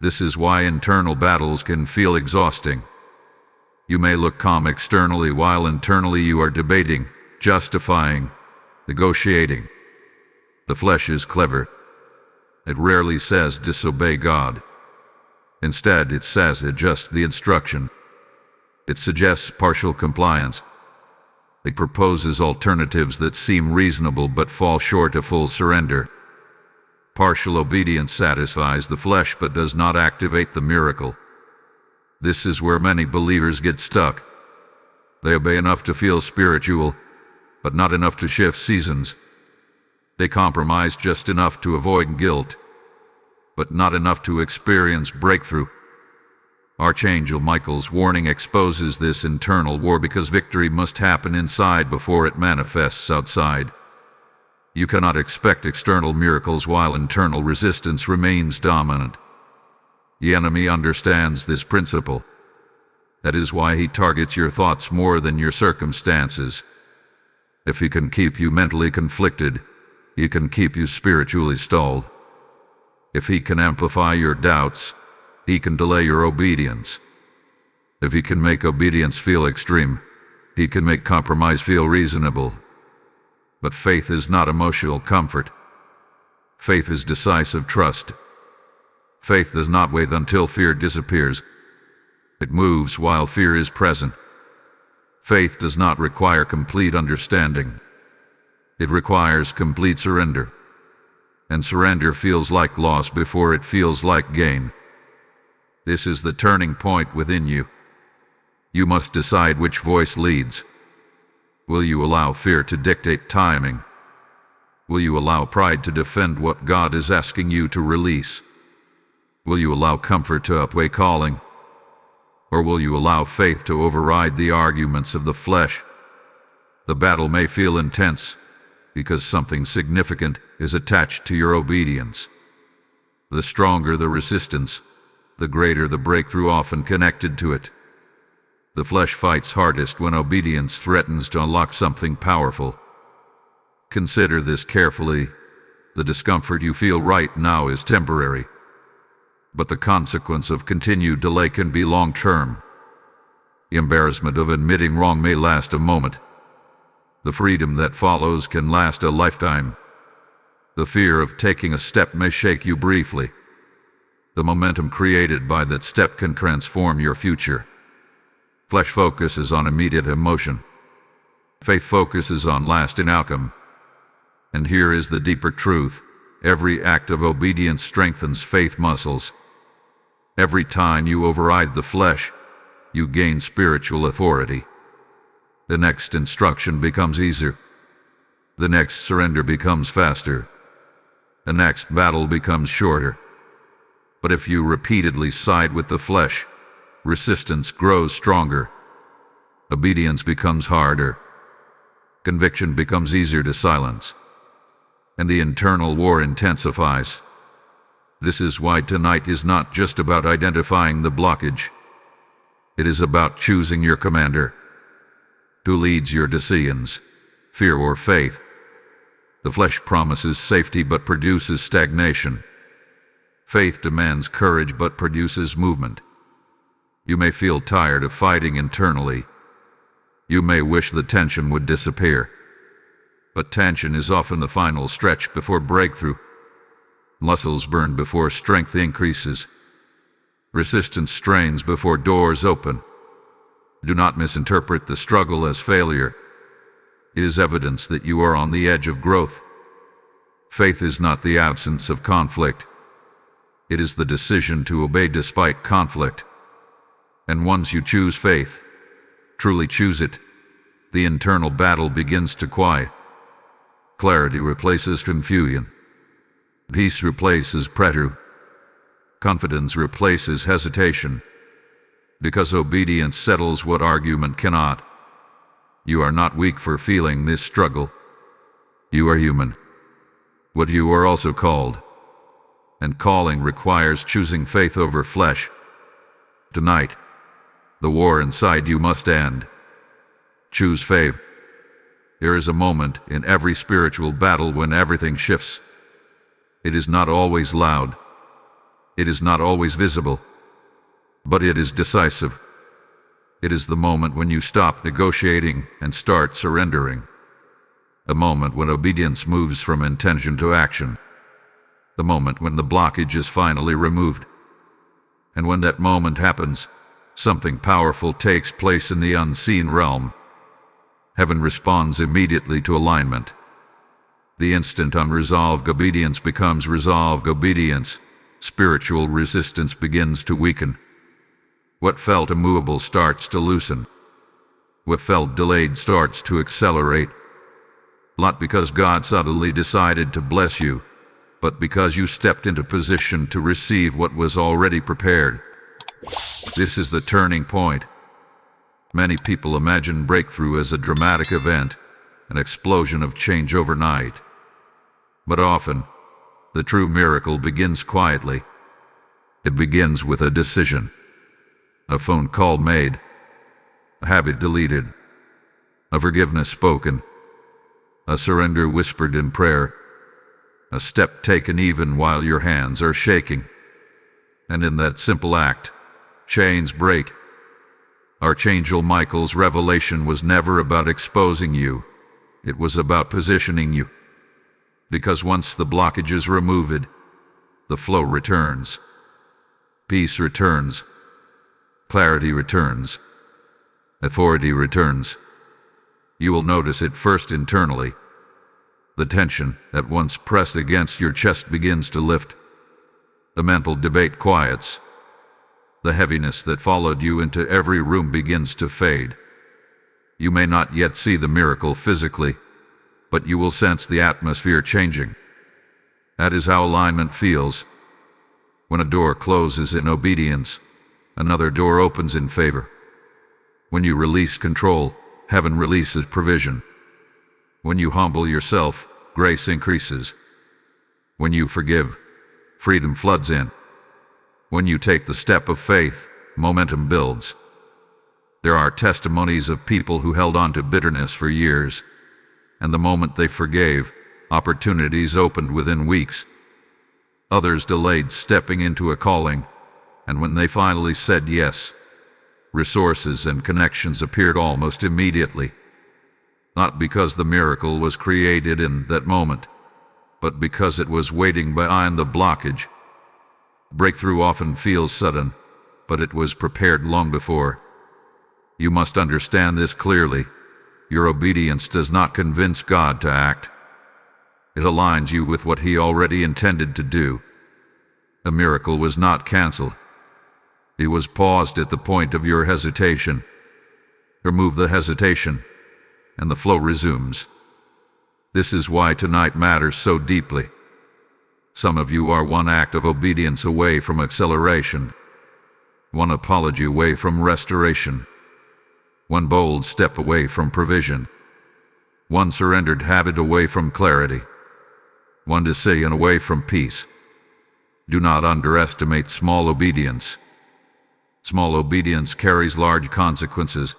This is why internal battles can feel exhausting. You may look calm externally while internally you are debating, justifying, negotiating. The flesh is clever. It rarely says disobey God. Instead, it says adjust the instruction. It suggests partial compliance. It proposes alternatives that seem reasonable but fall short of full surrender. Partial obedience satisfies the flesh but does not activate the miracle. This is where many believers get stuck. They obey enough to feel spiritual, but not enough to shift seasons. They compromise just enough to avoid guilt, but not enough to experience breakthrough. Archangel Michael's warning exposes this internal war because victory must happen inside before it manifests outside. You cannot expect external miracles while internal resistance remains dominant. The enemy understands this principle. That is why he targets your thoughts more than your circumstances. If he can keep you mentally conflicted, he can keep you spiritually stalled. If he can amplify your doubts, he can delay your obedience. If he can make obedience feel extreme, he can make compromise feel reasonable. But faith is not emotional comfort. Faith is decisive trust. Faith does not wait until fear disappears. It moves while fear is present. Faith does not require complete understanding. It requires complete surrender. And surrender feels like loss before it feels like gain. This is the turning point within you. You must decide which voice leads. Will you allow fear to dictate timing? Will you allow pride to defend what God is asking you to release? Will you allow comfort to outweigh calling? Or will you allow faith to override the arguments of the flesh? The battle may feel intense because something significant is attached to your obedience. The stronger the resistance, the greater the breakthrough often connected to it. The flesh fights hardest when obedience threatens to unlock something powerful. Consider this carefully. The discomfort you feel right now is temporary, but the consequence of continued delay can be long-term. The embarrassment of admitting wrong may last a moment. The freedom that follows can last a lifetime. The fear of taking a step may shake you briefly. The momentum created by that step can transform your future. Flesh focuses on immediate emotion. Faith focuses on lasting outcome. And here is the deeper truth. Every act of obedience strengthens faith muscles. Every time you override the flesh, you gain spiritual authority. The next instruction becomes easier. The next surrender becomes faster. The next battle becomes shorter. But if you repeatedly side with the flesh, resistance grows stronger. Obedience becomes harder. Conviction becomes easier to silence. And the internal war intensifies. This is why tonight is not just about identifying the blockage. It is about choosing your commander. Who leads your decisions, fear or faith? The flesh promises safety but produces stagnation. Faith demands courage but produces movement. You may feel tired of fighting internally. You may wish the tension would disappear. But tension is often the final stretch before breakthrough. Muscles burn before strength increases. Resistance strains before doors open. Do not misinterpret the struggle as failure. It is evidence that you are on the edge of growth. Faith is not the absence of conflict. It is the decision to obey despite conflict. And once you choose faith, truly choose it, the internal battle begins to quiet. Clarity replaces confusion. Peace replaces pressure. Confidence replaces hesitation. Because obedience settles what argument cannot. You are not weak for feeling this struggle. You are human. But you are also called. And calling requires choosing faith over flesh. Tonight, the war inside you must end. Choose faith. There is a moment in every spiritual battle when everything shifts. It is not always loud. It is not always visible. But it is decisive. It is the moment when you stop negotiating and start surrendering. A moment when obedience moves from intention to action. The moment when the blockage is finally removed. And when that moment happens, something powerful takes place in the unseen realm. Heaven responds immediately to alignment. The instant unresolved obedience becomes resolved obedience, spiritual resistance begins to weaken. What felt immovable starts to loosen. What felt delayed starts to accelerate. Not because God suddenly decided to bless you, but because you stepped into position to receive what was already prepared. This is the turning point. Many people imagine breakthrough as a dramatic event, an explosion of change overnight. But often, the true miracle begins quietly. It begins with a decision, a phone call made, a habit deleted, a forgiveness spoken, a surrender whispered in prayer, a step taken even while your hands are shaking. And in that simple act, chains break. Archangel Michael's revelation was never about exposing you. It was about positioning you. Because once the blockage is removed, the flow returns. Peace returns. Clarity returns. Authority returns. You will notice it first internally. The tension that once pressed against your chest begins to lift. The mental debate quiets. The heaviness that followed you into every room begins to fade. You may not yet see the miracle physically, but you will sense the atmosphere changing. That is how alignment feels. When a door closes in obedience, another door opens in favor. When you release control, heaven releases provision. When you humble yourself, grace increases. When you forgive, freedom floods in. When you take the step of faith, momentum builds. There are testimonies of people who held on to bitterness for years, and the moment they forgave, opportunities opened within weeks. Others delayed stepping into a calling, and when they finally said yes, resources and connections appeared almost immediately. Not because the miracle was created in that moment, but because it was waiting behind the blockage. Breakthrough often feels sudden, but it was prepared long before. You must understand this clearly. Your obedience does not convince God to act. It aligns you with what He already intended to do. A miracle was not canceled. It was paused at the point of your hesitation. Remove the hesitation, and the flow resumes. This is why tonight matters so deeply. Some of you are one act of obedience away from acceleration, one apology away from restoration, one bold step away from provision, one surrendered habit away from clarity, one decision away from peace. Do not underestimate small obedience. Small obedience carries large consequences.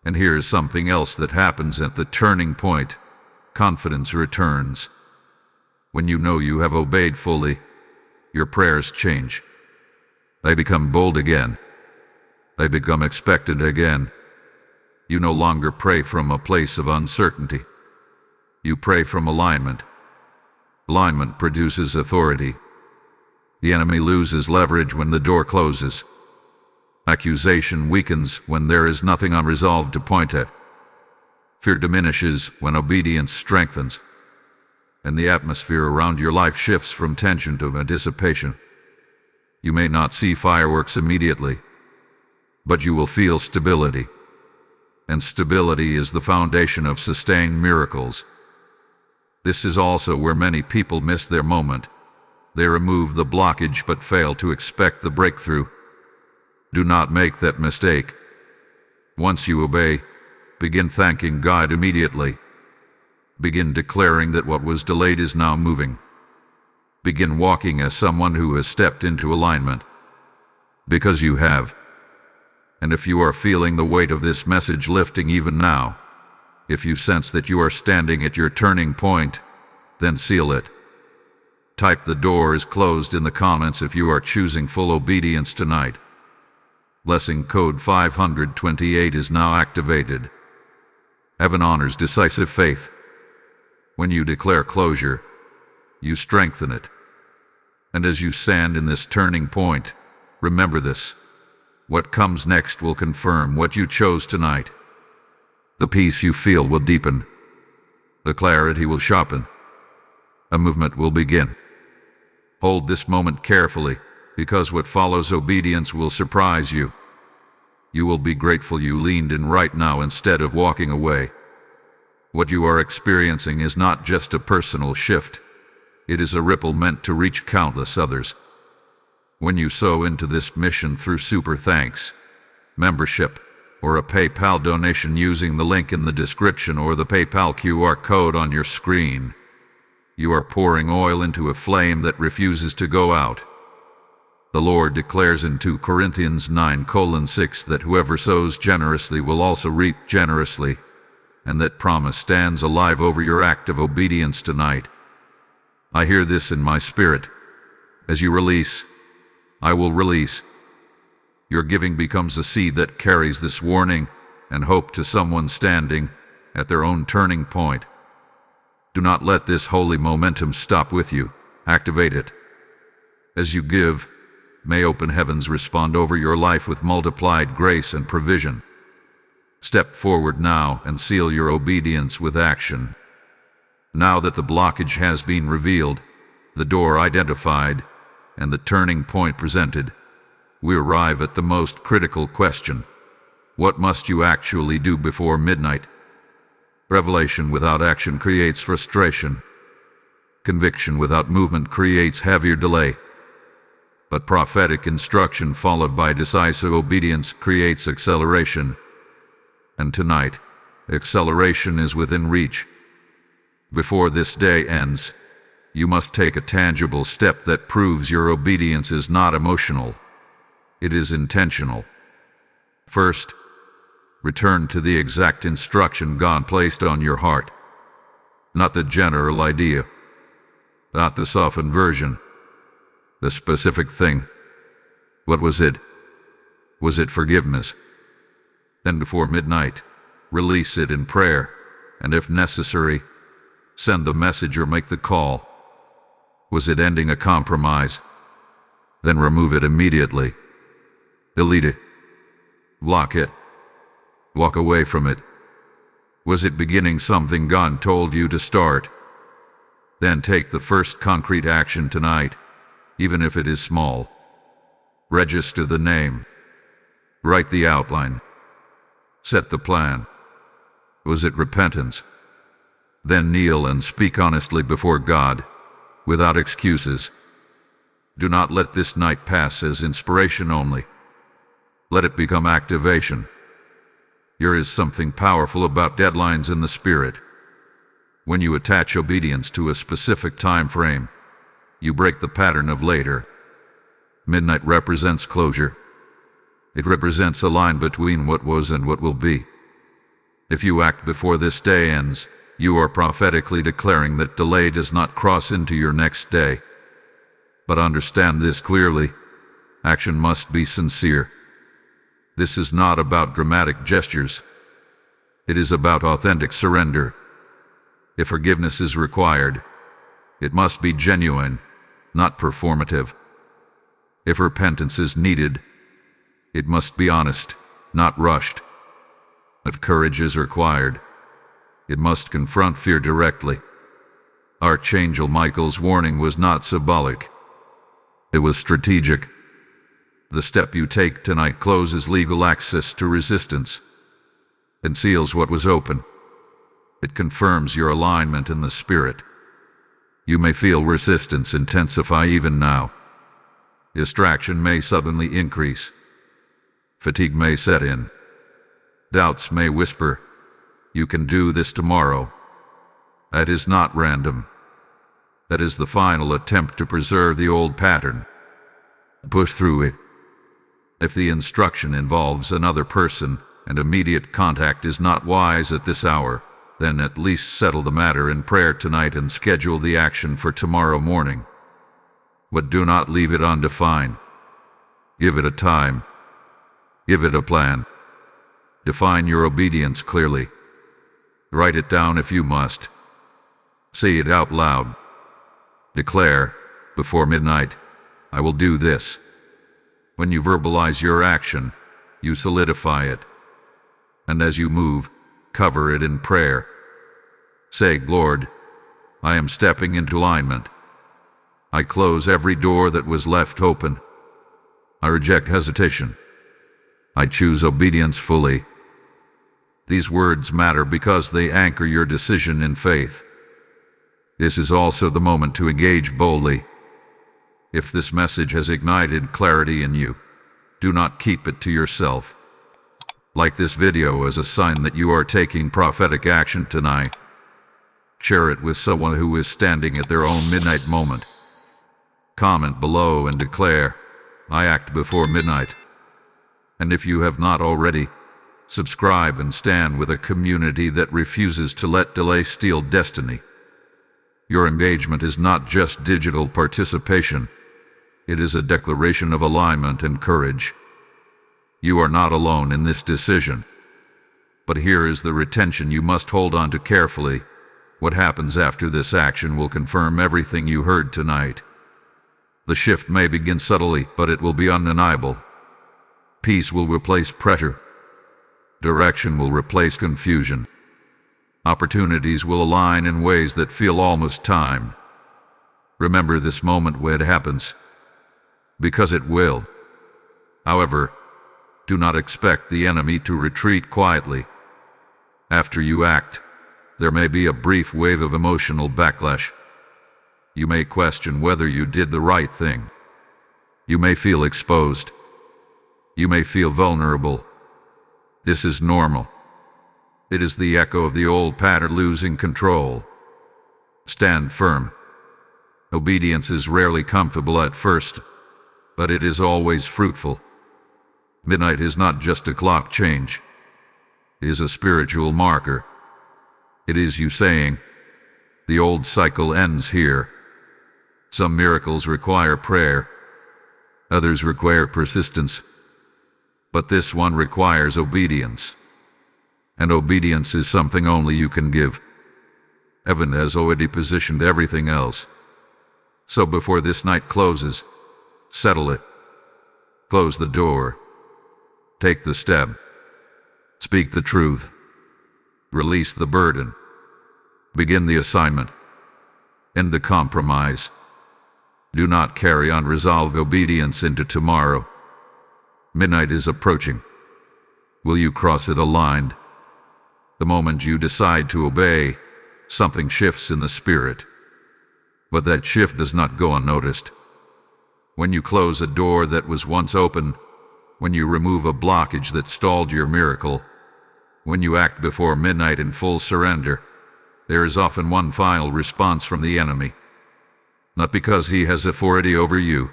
And here is something else that happens at the turning point. Confidence returns. When you know you have obeyed fully, your prayers change. They become bold again. They become expectant again. You no longer pray from a place of uncertainty. You pray from alignment. Alignment produces authority. The enemy loses leverage when the door closes. Accusation weakens when there is nothing unresolved to point at. Fear diminishes when obedience strengthens. And the atmosphere around your life shifts from tension to anticipation. You may not see fireworks immediately, but you will feel stability. And stability is the foundation of sustained miracles. This is also where many people miss their moment. They remove the blockage but fail to expect the breakthrough. Do not make that mistake. Once you obey, begin thanking God immediately. Begin declaring that what was delayed is now moving. Begin walking as someone who has stepped into alignment. Because you have. And if you are feeling the weight of this message lifting even now, if you sense that you are standing at your turning point, then seal it. Type "the door is closed" in the comments if you are choosing full obedience tonight. Blessing code 528 is now activated. Heaven honors decisive faith. When you declare closure, you strengthen it. And as you stand in this turning point, remember this. What comes next will confirm what you chose tonight. The peace you feel will deepen. The clarity will sharpen. A movement will begin. Hold this moment carefully, because what follows obedience will surprise you. You will be grateful you leaned in right now instead of walking away. What you are experiencing is not just a personal shift. It is a ripple meant to reach countless others. When you sow into this mission through super thanks, membership, or a PayPal donation using the link in the description or the PayPal QR code on your screen, you are pouring oil into a flame that refuses to go out. The Lord declares in 2 Corinthians 9:6 that whoever sows generously will also reap generously, and that promise stands alive over your act of obedience tonight. I hear this in my spirit. As you release, I will release. Your giving becomes a seed that carries this warning and hope to someone standing at their own turning point. Do not let this holy momentum stop with you. Activate it. As you give, may open heavens respond over your life with multiplied grace and provision. Step forward now and seal your obedience with action. Now that the blockage has been revealed, the door identified, and the turning point presented, we arrive at the most critical question. What must you actually do before midnight? Revelation without action creates frustration. Conviction without movement creates heavier delay. But prophetic instruction followed by decisive obedience creates acceleration. And tonight, acceleration is within reach. Before this day ends, you must take a tangible step that proves your obedience is not emotional. It is intentional. First, return to the exact instruction God placed on your heart. Not the general idea, not the softened version, the specific thing. What was it? Was it forgiveness? Then before midnight, release it in prayer, and if necessary, send the message or make the call. Was it ending a compromise? Then remove it immediately. Delete it. Block it. Walk away from it. Was it beginning something God told you to start? Then take the first concrete action tonight, even if it is small. Register the name. Write the outline. Set the plan. Was it repentance? Then kneel and speak honestly before God, without excuses. Do not let this night pass as inspiration only. Let it become activation. There is something powerful about deadlines in the spirit. When you attach obedience to a specific time frame, you break the pattern of later. Midnight represents closure. It represents a line between what was and what will be. If you act before this day ends, you are prophetically declaring that delay does not cross into your next day. But understand this clearly. Action must be sincere. This is not about dramatic gestures. It is about authentic surrender. If forgiveness is required, it must be genuine, not performative. If repentance is needed, it must be honest, not rushed. If courage is required, it must confront fear directly. Archangel Michael's warning was not symbolic. It was strategic. The step you take tonight closes legal access to resistance and seals what was open. It confirms your alignment in the spirit. You may feel resistance intensify even now. Distraction may suddenly increase. Fatigue may set in. Doubts may whisper, "You can do this tomorrow." That is not random. That is the final attempt to preserve the old pattern. Push through it. If the instruction involves another person and immediate contact is not wise at this hour, then at least settle the matter in prayer tonight and schedule the action for tomorrow morning. But do not leave it undefined. Give it a time. Give it a plan. Define your obedience clearly. Write it down if you must. Say it out loud. Declare, before midnight, "I will do this." When you verbalize your action, you solidify it. And as you move, cover it in prayer. Say, Lord, I am stepping into alignment. I close every door that was left open. I reject hesitation. I choose obedience fully. These words matter because they anchor your decision in faith. This is also the moment to engage boldly. If this message has ignited clarity in you, do not keep it to yourself. Like this video as a sign that you are taking prophetic action tonight. Share it with someone who is standing at their own midnight moment. Comment below and declare, I act before midnight. And if you have not already, subscribe and stand with a community that refuses to let delay steal destiny. Your engagement is not just digital participation. It is a declaration of alignment and courage. You are not alone in this decision. But here is the retention you must hold on to carefully. What happens after this action will confirm everything you heard tonight. The shift may begin subtly, but it will be undeniable. Peace will replace pressure. Direction will replace confusion. Opportunities will align in ways that feel almost timed. Remember this moment when it happens, because it will. However, do not expect the enemy to retreat quietly. After you act, there may be a brief wave of emotional backlash. You may question whether you did the right thing. You may feel exposed. You may feel vulnerable. This is normal. It is the echo of the old pattern losing control. Stand firm. Obedience is rarely comfortable at first, but it is always fruitful. Midnight is not just a clock change. It is a spiritual marker. It is you saying, the old cycle ends here. Some miracles require prayer. Others require persistence. But this one requires obedience. And obedience is something only you can give. Heaven has already positioned everything else. So before this night closes, settle it. Close the door. Take the step. Speak the truth. Release the burden. Begin the assignment. End the compromise. Do not carry unresolved obedience into tomorrow. Midnight is approaching. Will you cross it aligned? The moment you decide to obey, something shifts in the spirit. But that shift does not go unnoticed. When you close a door that was once open, when you remove a blockage that stalled your miracle, when you act before midnight in full surrender, there is often one final response from the enemy. Not because he has authority over you,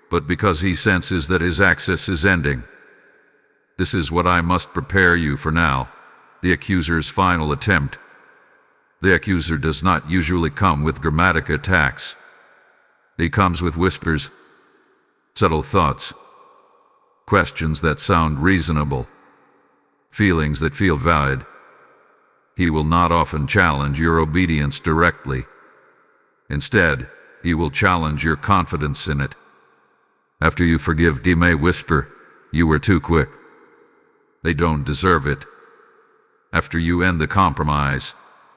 but because he senses that his access is ending. This is what I must prepare you for now, the accuser's final attempt. The accuser does not usually come with dramatic attacks. He comes with whispers, subtle thoughts, questions that sound reasonable, feelings that feel valid. He will not often challenge your obedience directly. Instead, he will challenge your confidence in it. After you forgive, he may whisper, "You were too quick. They don't deserve it." After you end the compromise,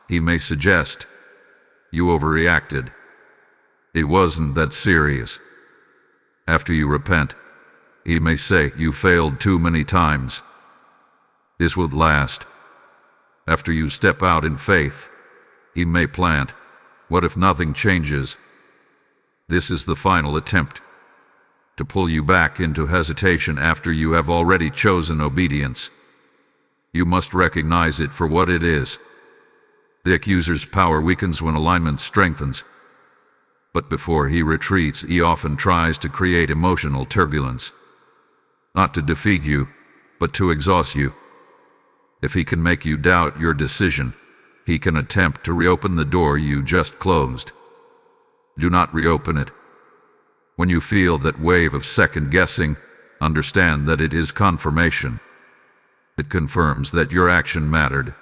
he may suggest, "You overreacted. It wasn't that serious." After you repent, he may say, "You failed too many times." This will last. After you step out in faith, he may plant, "What if nothing changes?" This is the final attempt to pull you back into hesitation after you have already chosen obedience. You must recognize it for what it is. The accuser's power weakens when alignment strengthens. But before he retreats, he often tries to create emotional turbulence. Not to defeat you, but to exhaust you. If he can make you doubt your decision, he can attempt to reopen the door you just closed. Do not reopen it. When you feel that wave of second-guessing, understand that it is confirmation. It confirms that your action mattered.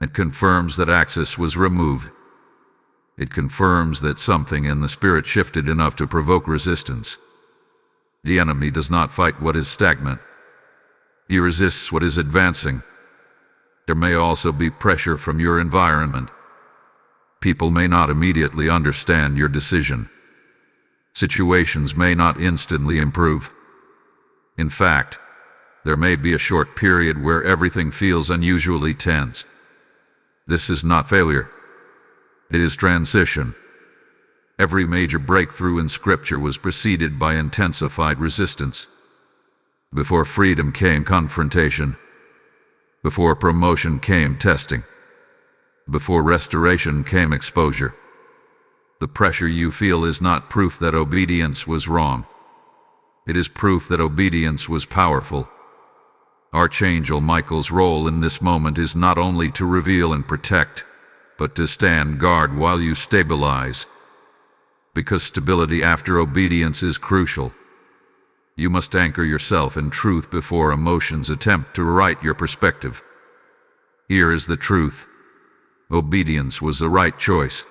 It confirms that access was removed. It confirms that something in the spirit shifted enough to provoke resistance. The enemy does not fight what is stagnant. He resists what is advancing. There may also be pressure from your environment, People may not immediately understand your decision. Situations may not instantly improve. In fact, there may be a short period where everything feels unusually tense. This is not failure. It is transition. Every major breakthrough in Scripture was preceded by intensified resistance. Before freedom came confrontation. Before promotion came testing. Before restoration came exposure. The pressure you feel is not proof that obedience was wrong. It is proof that obedience was powerful. Archangel Michael's role in this moment is not only to reveal and protect, but to stand guard while you stabilize. Because stability after obedience is crucial. You must anchor yourself in truth before emotions attempt to right your perspective. Here is the truth. Obedience was the right choice.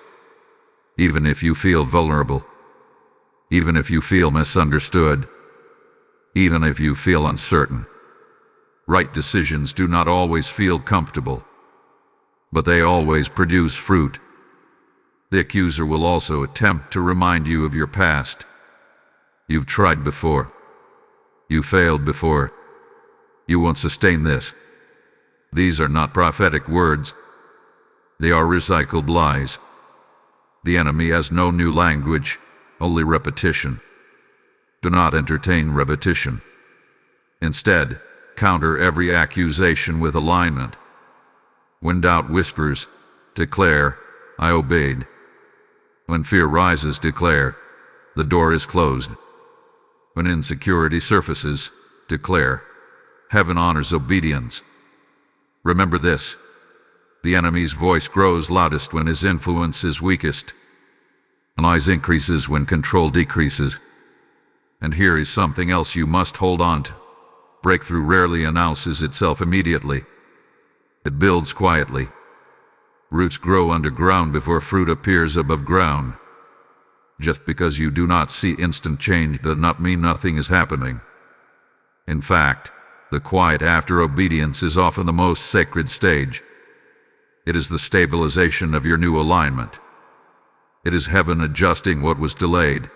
Even if you feel vulnerable. Even if you feel misunderstood. Even if you feel uncertain. Right decisions do not always feel comfortable, but they always produce fruit. The accuser will also attempt to remind you of your past. You've tried before. You failed before. You won't sustain this. These are not prophetic words. They are recycled lies. The enemy has no new language, only repetition. Do not entertain repetition. Instead, counter every accusation with alignment. When doubt whispers, declare, I obeyed. When fear rises, declare, the door is closed. When insecurity surfaces, declare, heaven honors obedience. Remember this, the enemy's voice grows loudest when his influence is weakest. Lies increases when control decreases. And here is something else you must hold on to. Breakthrough rarely announces itself immediately. It builds quietly. Roots grow underground before fruit appears above ground. Just because you do not see instant change does not mean nothing is happening. In fact, the quiet after obedience is often the most sacred stage. It is the stabilization of your new alignment. It is heaven adjusting what was delayed.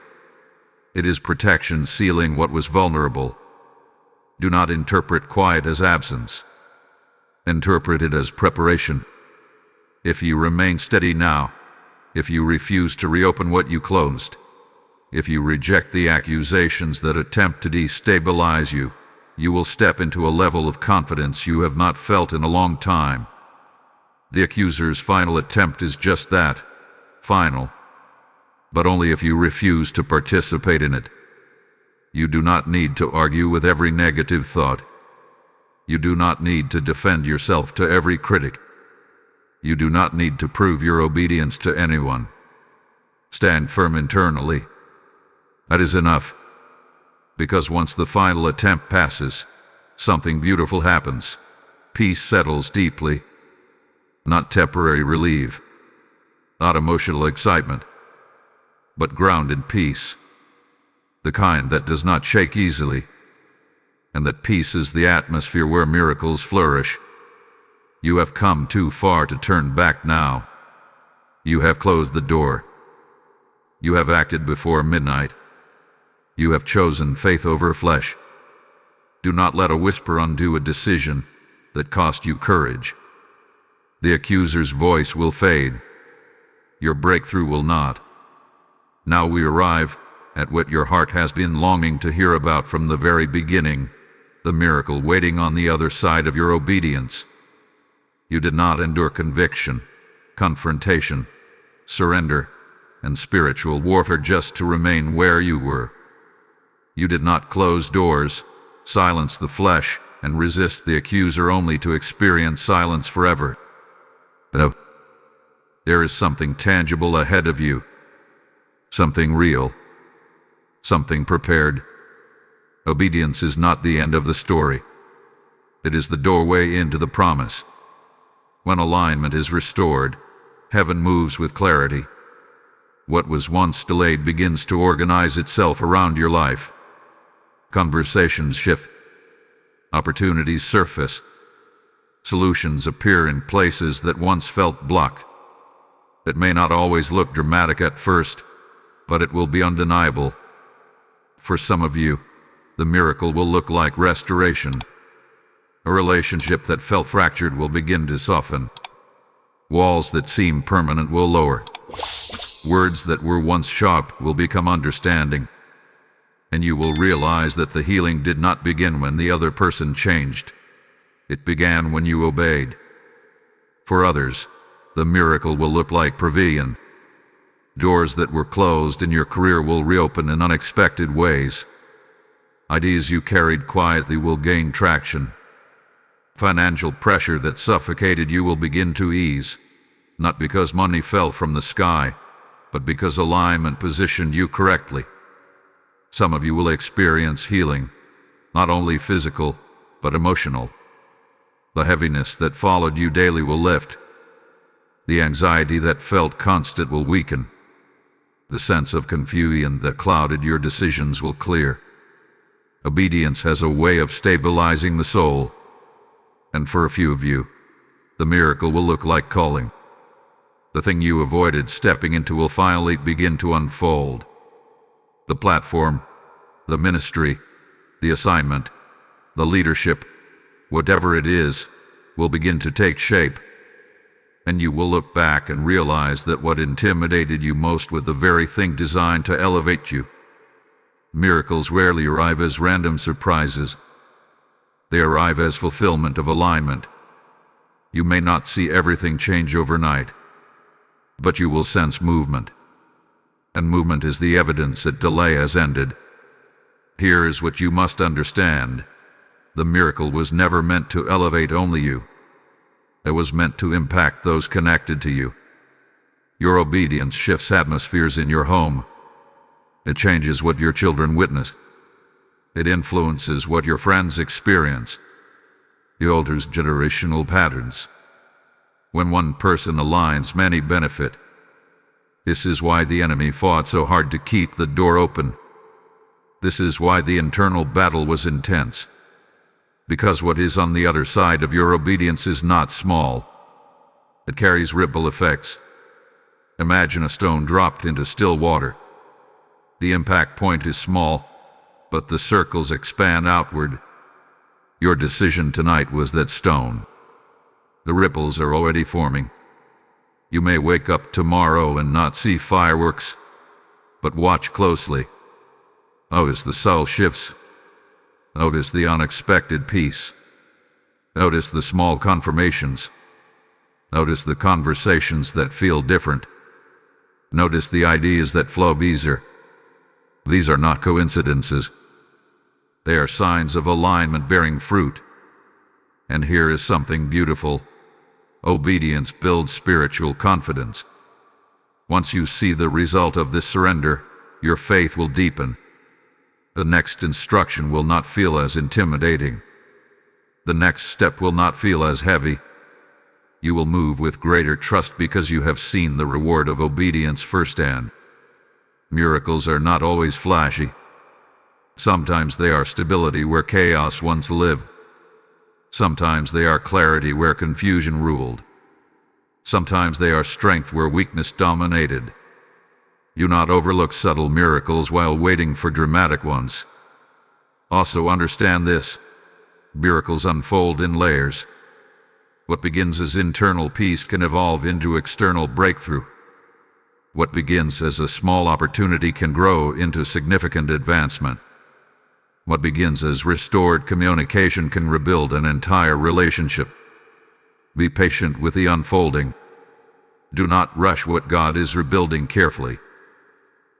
It is protection sealing what was vulnerable. Do not interpret quiet as absence. Interpret it as preparation. If you remain steady now, if you refuse to reopen what you closed, if you reject the accusations that attempt to destabilize you, you will step into a level of confidence you have not felt in a long time. The accuser's final attempt is just that, final. But only if you refuse to participate in it. You do not need to argue with every negative thought. You do not need to defend yourself to every critic. You do not need to prove your obedience to anyone. Stand firm internally. That is enough. Because once the final attempt passes, something beautiful happens. Peace settles deeply. Not temporary relief. Not emotional excitement. But grounded peace. The kind that does not shake easily. And that peace is the atmosphere where miracles flourish. You have come too far to turn back now. You have closed the door. You have acted before midnight. You have chosen faith over flesh. Do not let a whisper undo a decision that cost you courage. The accuser's voice will fade. Your breakthrough will not. Now we arrive at what your heart has been longing to hear about from the very beginning, the miracle waiting on the other side of your obedience. You did not endure conviction, confrontation, surrender, and spiritual warfare just to remain where you were. You did not close doors, silence the flesh, and resist the accuser only to experience silence forever. No. There is something tangible ahead of you. Something real. Something prepared. Obedience is not the end of the story. It is the doorway into the promise. When alignment is restored, heaven moves with clarity. What was once delayed begins to organize itself around your life. Conversations shift. Opportunities surface. Solutions appear in places that once felt blocked. It may not always look dramatic at first, but it will be undeniable. For some of you, the miracle will look like restoration. A relationship that felt fractured will begin to soften. Walls that seem permanent will lower. Words that were once sharp will become understanding. And you will realize that the healing did not begin when the other person changed. It began when you obeyed. For others, the miracle will look like provision. Doors that were closed in your career will reopen in unexpected ways. Ideas you carried quietly will gain traction. Financial pressure that suffocated you will begin to ease, not because money fell from the sky, but because alignment positioned you correctly. Some of you will experience healing, not only physical, but emotional. The heaviness that followed you daily will lift. The anxiety that felt constant will weaken. The sense of confusion that clouded your decisions will clear. Obedience has a way of stabilizing the soul. And for a few of you, the miracle will look like calling. The thing you avoided stepping into will finally begin to unfold. The platform, the ministry, the assignment, the leadership, whatever it is, will begin to take shape. And you will look back and realize that what intimidated you most was the very thing designed to elevate you. Miracles rarely arrive as random surprises. They arrive as fulfillment of alignment. You may not see everything change overnight, but you will sense movement. And movement is the evidence that delay has ended. Here is what you must understand. The miracle was never meant to elevate only you. It was meant to impact those connected to you. Your obedience shifts atmospheres in your home. It changes what your children witness. It influences what your friends experience. It alters generational patterns. When one person aligns, many benefit. This is why the enemy fought so hard to keep the door open. This is why the internal battle was intense. Because what is on the other side of your obedience is not small. It carries ripple effects. Imagine a stone dropped into still water. The impact point is small, but the circles expand outward. Your decision tonight was that stone. The ripples are already forming. You may wake up tomorrow and not see fireworks, but watch closely. Notice the subtle shifts. Notice the unexpected peace. Notice the small confirmations. Notice the conversations that feel different. Notice the ideas that flow easier. These are not coincidences. They are signs of alignment bearing fruit. And here is something beautiful. Obedience builds spiritual confidence. Once you see the result of this surrender, your faith will deepen. The next instruction will not feel as intimidating. The next step will not feel as heavy. You will move with greater trust because you have seen the reward of obedience firsthand. Miracles are not always flashy. Sometimes they are stability where chaos once lived. Sometimes they are clarity where confusion ruled. Sometimes they are strength where weakness dominated. Do not overlook subtle miracles while waiting for dramatic ones. Also understand this: miracles unfold in layers. What begins as internal peace can evolve into external breakthrough. What begins as a small opportunity can grow into significant advancement. What begins as restored communication can rebuild an entire relationship. Be patient with the unfolding. Do not rush what God is rebuilding carefully.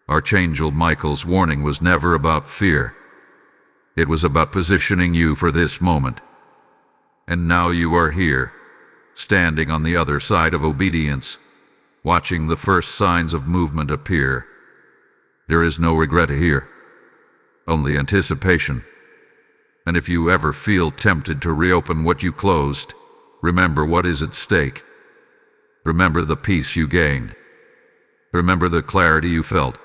Archangel Michael's warning was never about fear. It was about positioning you for this moment. And now you are here, standing on the other side of obedience, watching the first signs of movement appear. There is no regret here, only anticipation. And if you ever feel tempted to reopen what you closed, remember what is at stake. Remember the peace you gained. Remember the clarity you felt.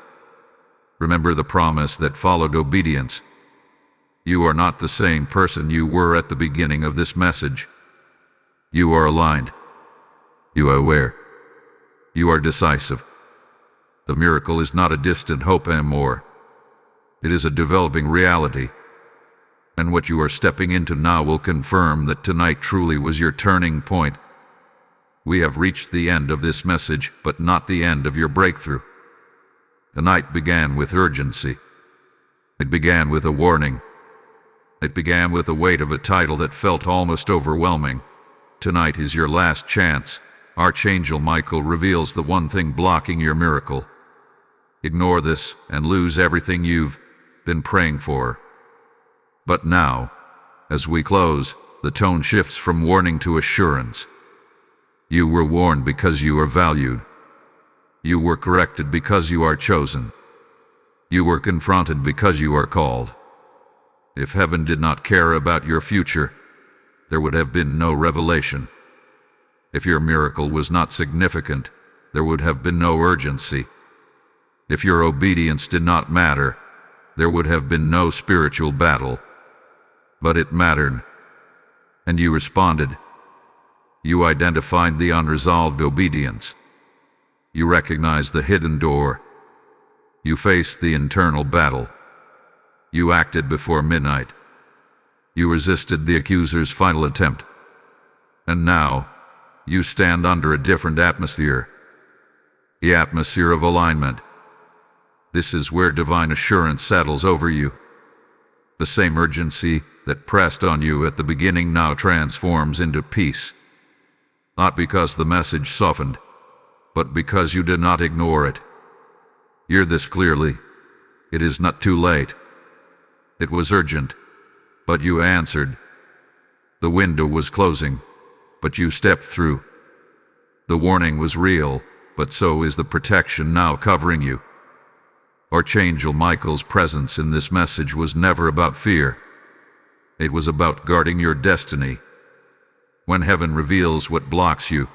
Remember the promise that followed obedience. You are not the same person you were at the beginning of this message. You are aligned. You are aware. You are decisive. The miracle is not a distant hope anymore. It is a developing reality. And what you are stepping into now will confirm that tonight truly was your turning point. We have reached the end of this message, but not the end of your breakthrough. The night began with urgency. It began with a warning. It began with the weight of a title that felt almost overwhelming. Tonight is your last chance. Archangel Michael reveals the one thing blocking your miracle. Ignore this and lose everything you've been praying for. But now, as we close, the tone shifts from warning to assurance. You were warned because you are valued. You were corrected because you are chosen. You were confronted because you are called. If heaven did not care about your future, there would have been no revelation. If your miracle was not significant, there would have been no urgency. If your obedience did not matter, there would have been no spiritual battle. But it mattered, and you responded. You identified the unresolved obedience. You recognized the hidden door. You faced the internal battle. You acted before midnight. You resisted the accuser's final attempt. And now, you stand under a different atmosphere. The atmosphere of alignment. This is where divine assurance settles over you. The same urgency that pressed on you at the beginning now transforms into peace. Not because the message softened, but because you did not ignore it. Hear this clearly. It is not too late. It was urgent, but you answered. The window was closing, but you stepped through. The warning was real, but so is the protection now covering you. Archangel Michael's presence in this message was never about fear. It was about guarding your destiny. When heaven reveals what blocks you,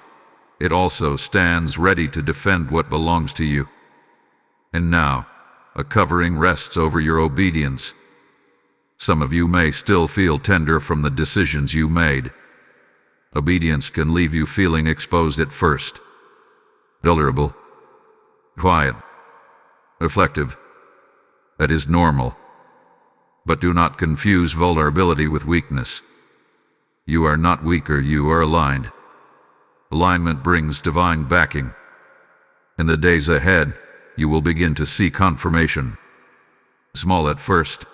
it also stands ready to defend what belongs to you. And now, a covering rests over your obedience. Some of you may still feel tender from the decisions you made. Obedience can leave you feeling exposed at first. Vulnerable. Quiet. Reflective. That is normal. But do not confuse vulnerability with weakness. You are not weaker, you are aligned. Alignment brings divine backing. In the days ahead, you will begin to see confirmation. Small at first,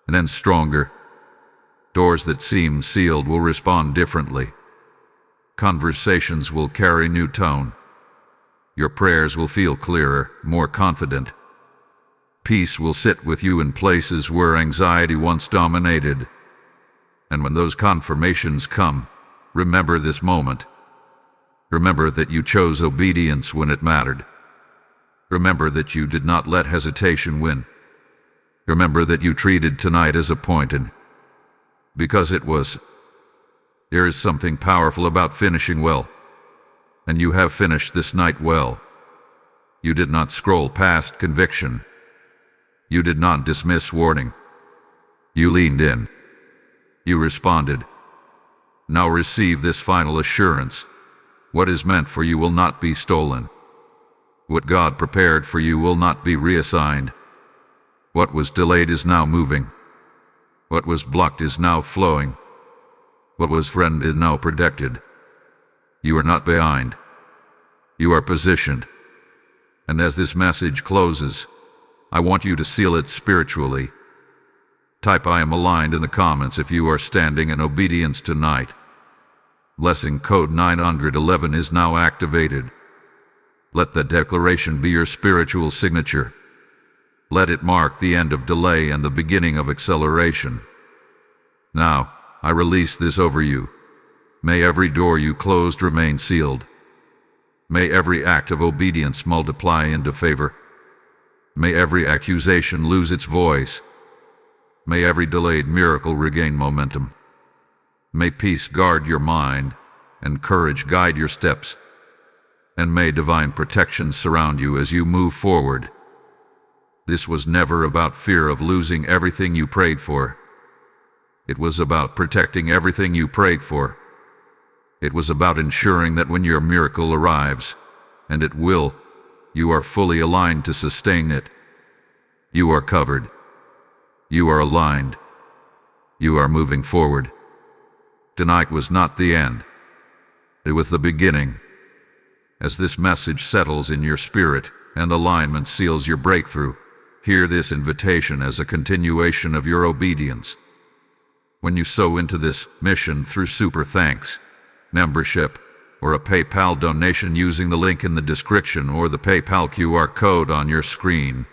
and then stronger. Doors that seem sealed will respond differently. Conversations will carry new tone. Your prayers will feel clearer, more confident. Peace will sit with you in places where anxiety once dominated. And when those confirmations come, remember this moment. Remember that you chose obedience when it mattered. Remember that you did not let hesitation win. Remember that you treated tonight as a point in. Because it was. There is something powerful about finishing well. And you have finished this night well. You did not scroll past conviction. You did not dismiss warning. You leaned in. You responded. Now receive this final assurance. What is meant for you will not be stolen. What God prepared for you will not be reassigned. What was delayed is now moving. What was blocked is now flowing. What was threatened is now protected. You are not behind. You are positioned. And as this message closes, I want you to seal it spiritually. Type "I am aligned" in the comments if you are standing in obedience tonight. Blessing code 911 is now activated. Let the declaration be your spiritual signature. Let it mark the end of delay and the beginning of acceleration. Now, I release this over you. May every door you closed remain sealed. May every act of obedience multiply into favor. May every accusation lose its voice. May every delayed miracle regain momentum. May peace guard your mind and courage guide your steps. And may divine protection surround you as you move forward. This was never about fear of losing everything you prayed for. It was about protecting everything you prayed for. It was about ensuring that when your miracle arrives, and it will. You are fully aligned to sustain it. You are covered. You are aligned. You are moving forward. Tonight was not the end. It was the beginning. As this message settles in your spirit and alignment seals your breakthrough, hear this invitation as a continuation of your obedience. When you sow into this mission through super thanks, membership, or a PayPal donation using the link in the description or the PayPal QR code on your screen,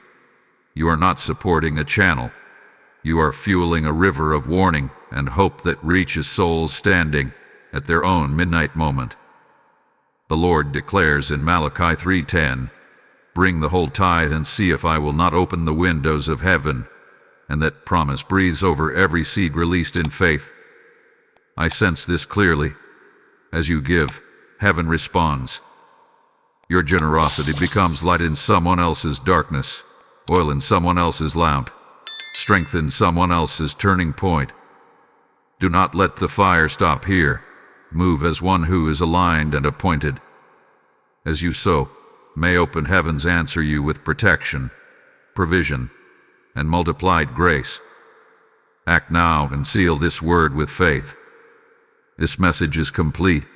you are not supporting a channel. You are fueling a river of warning and hope that reaches souls standing at their own midnight moment. The Lord declares in Malachi 3:10, "Bring the whole tithe and see if I will not open the windows of heaven," and that promise breathes over every seed released in faith. I sense this clearly. As you give, heaven responds. Your generosity becomes light in someone else's darkness, oil in someone else's lamp, strength in someone else's turning point. Do not let the fire stop here. Move as one who is aligned and appointed. As you sow, may open heavens answer you with protection, provision, and multiplied grace. Act now and seal this word with faith. This message is complete.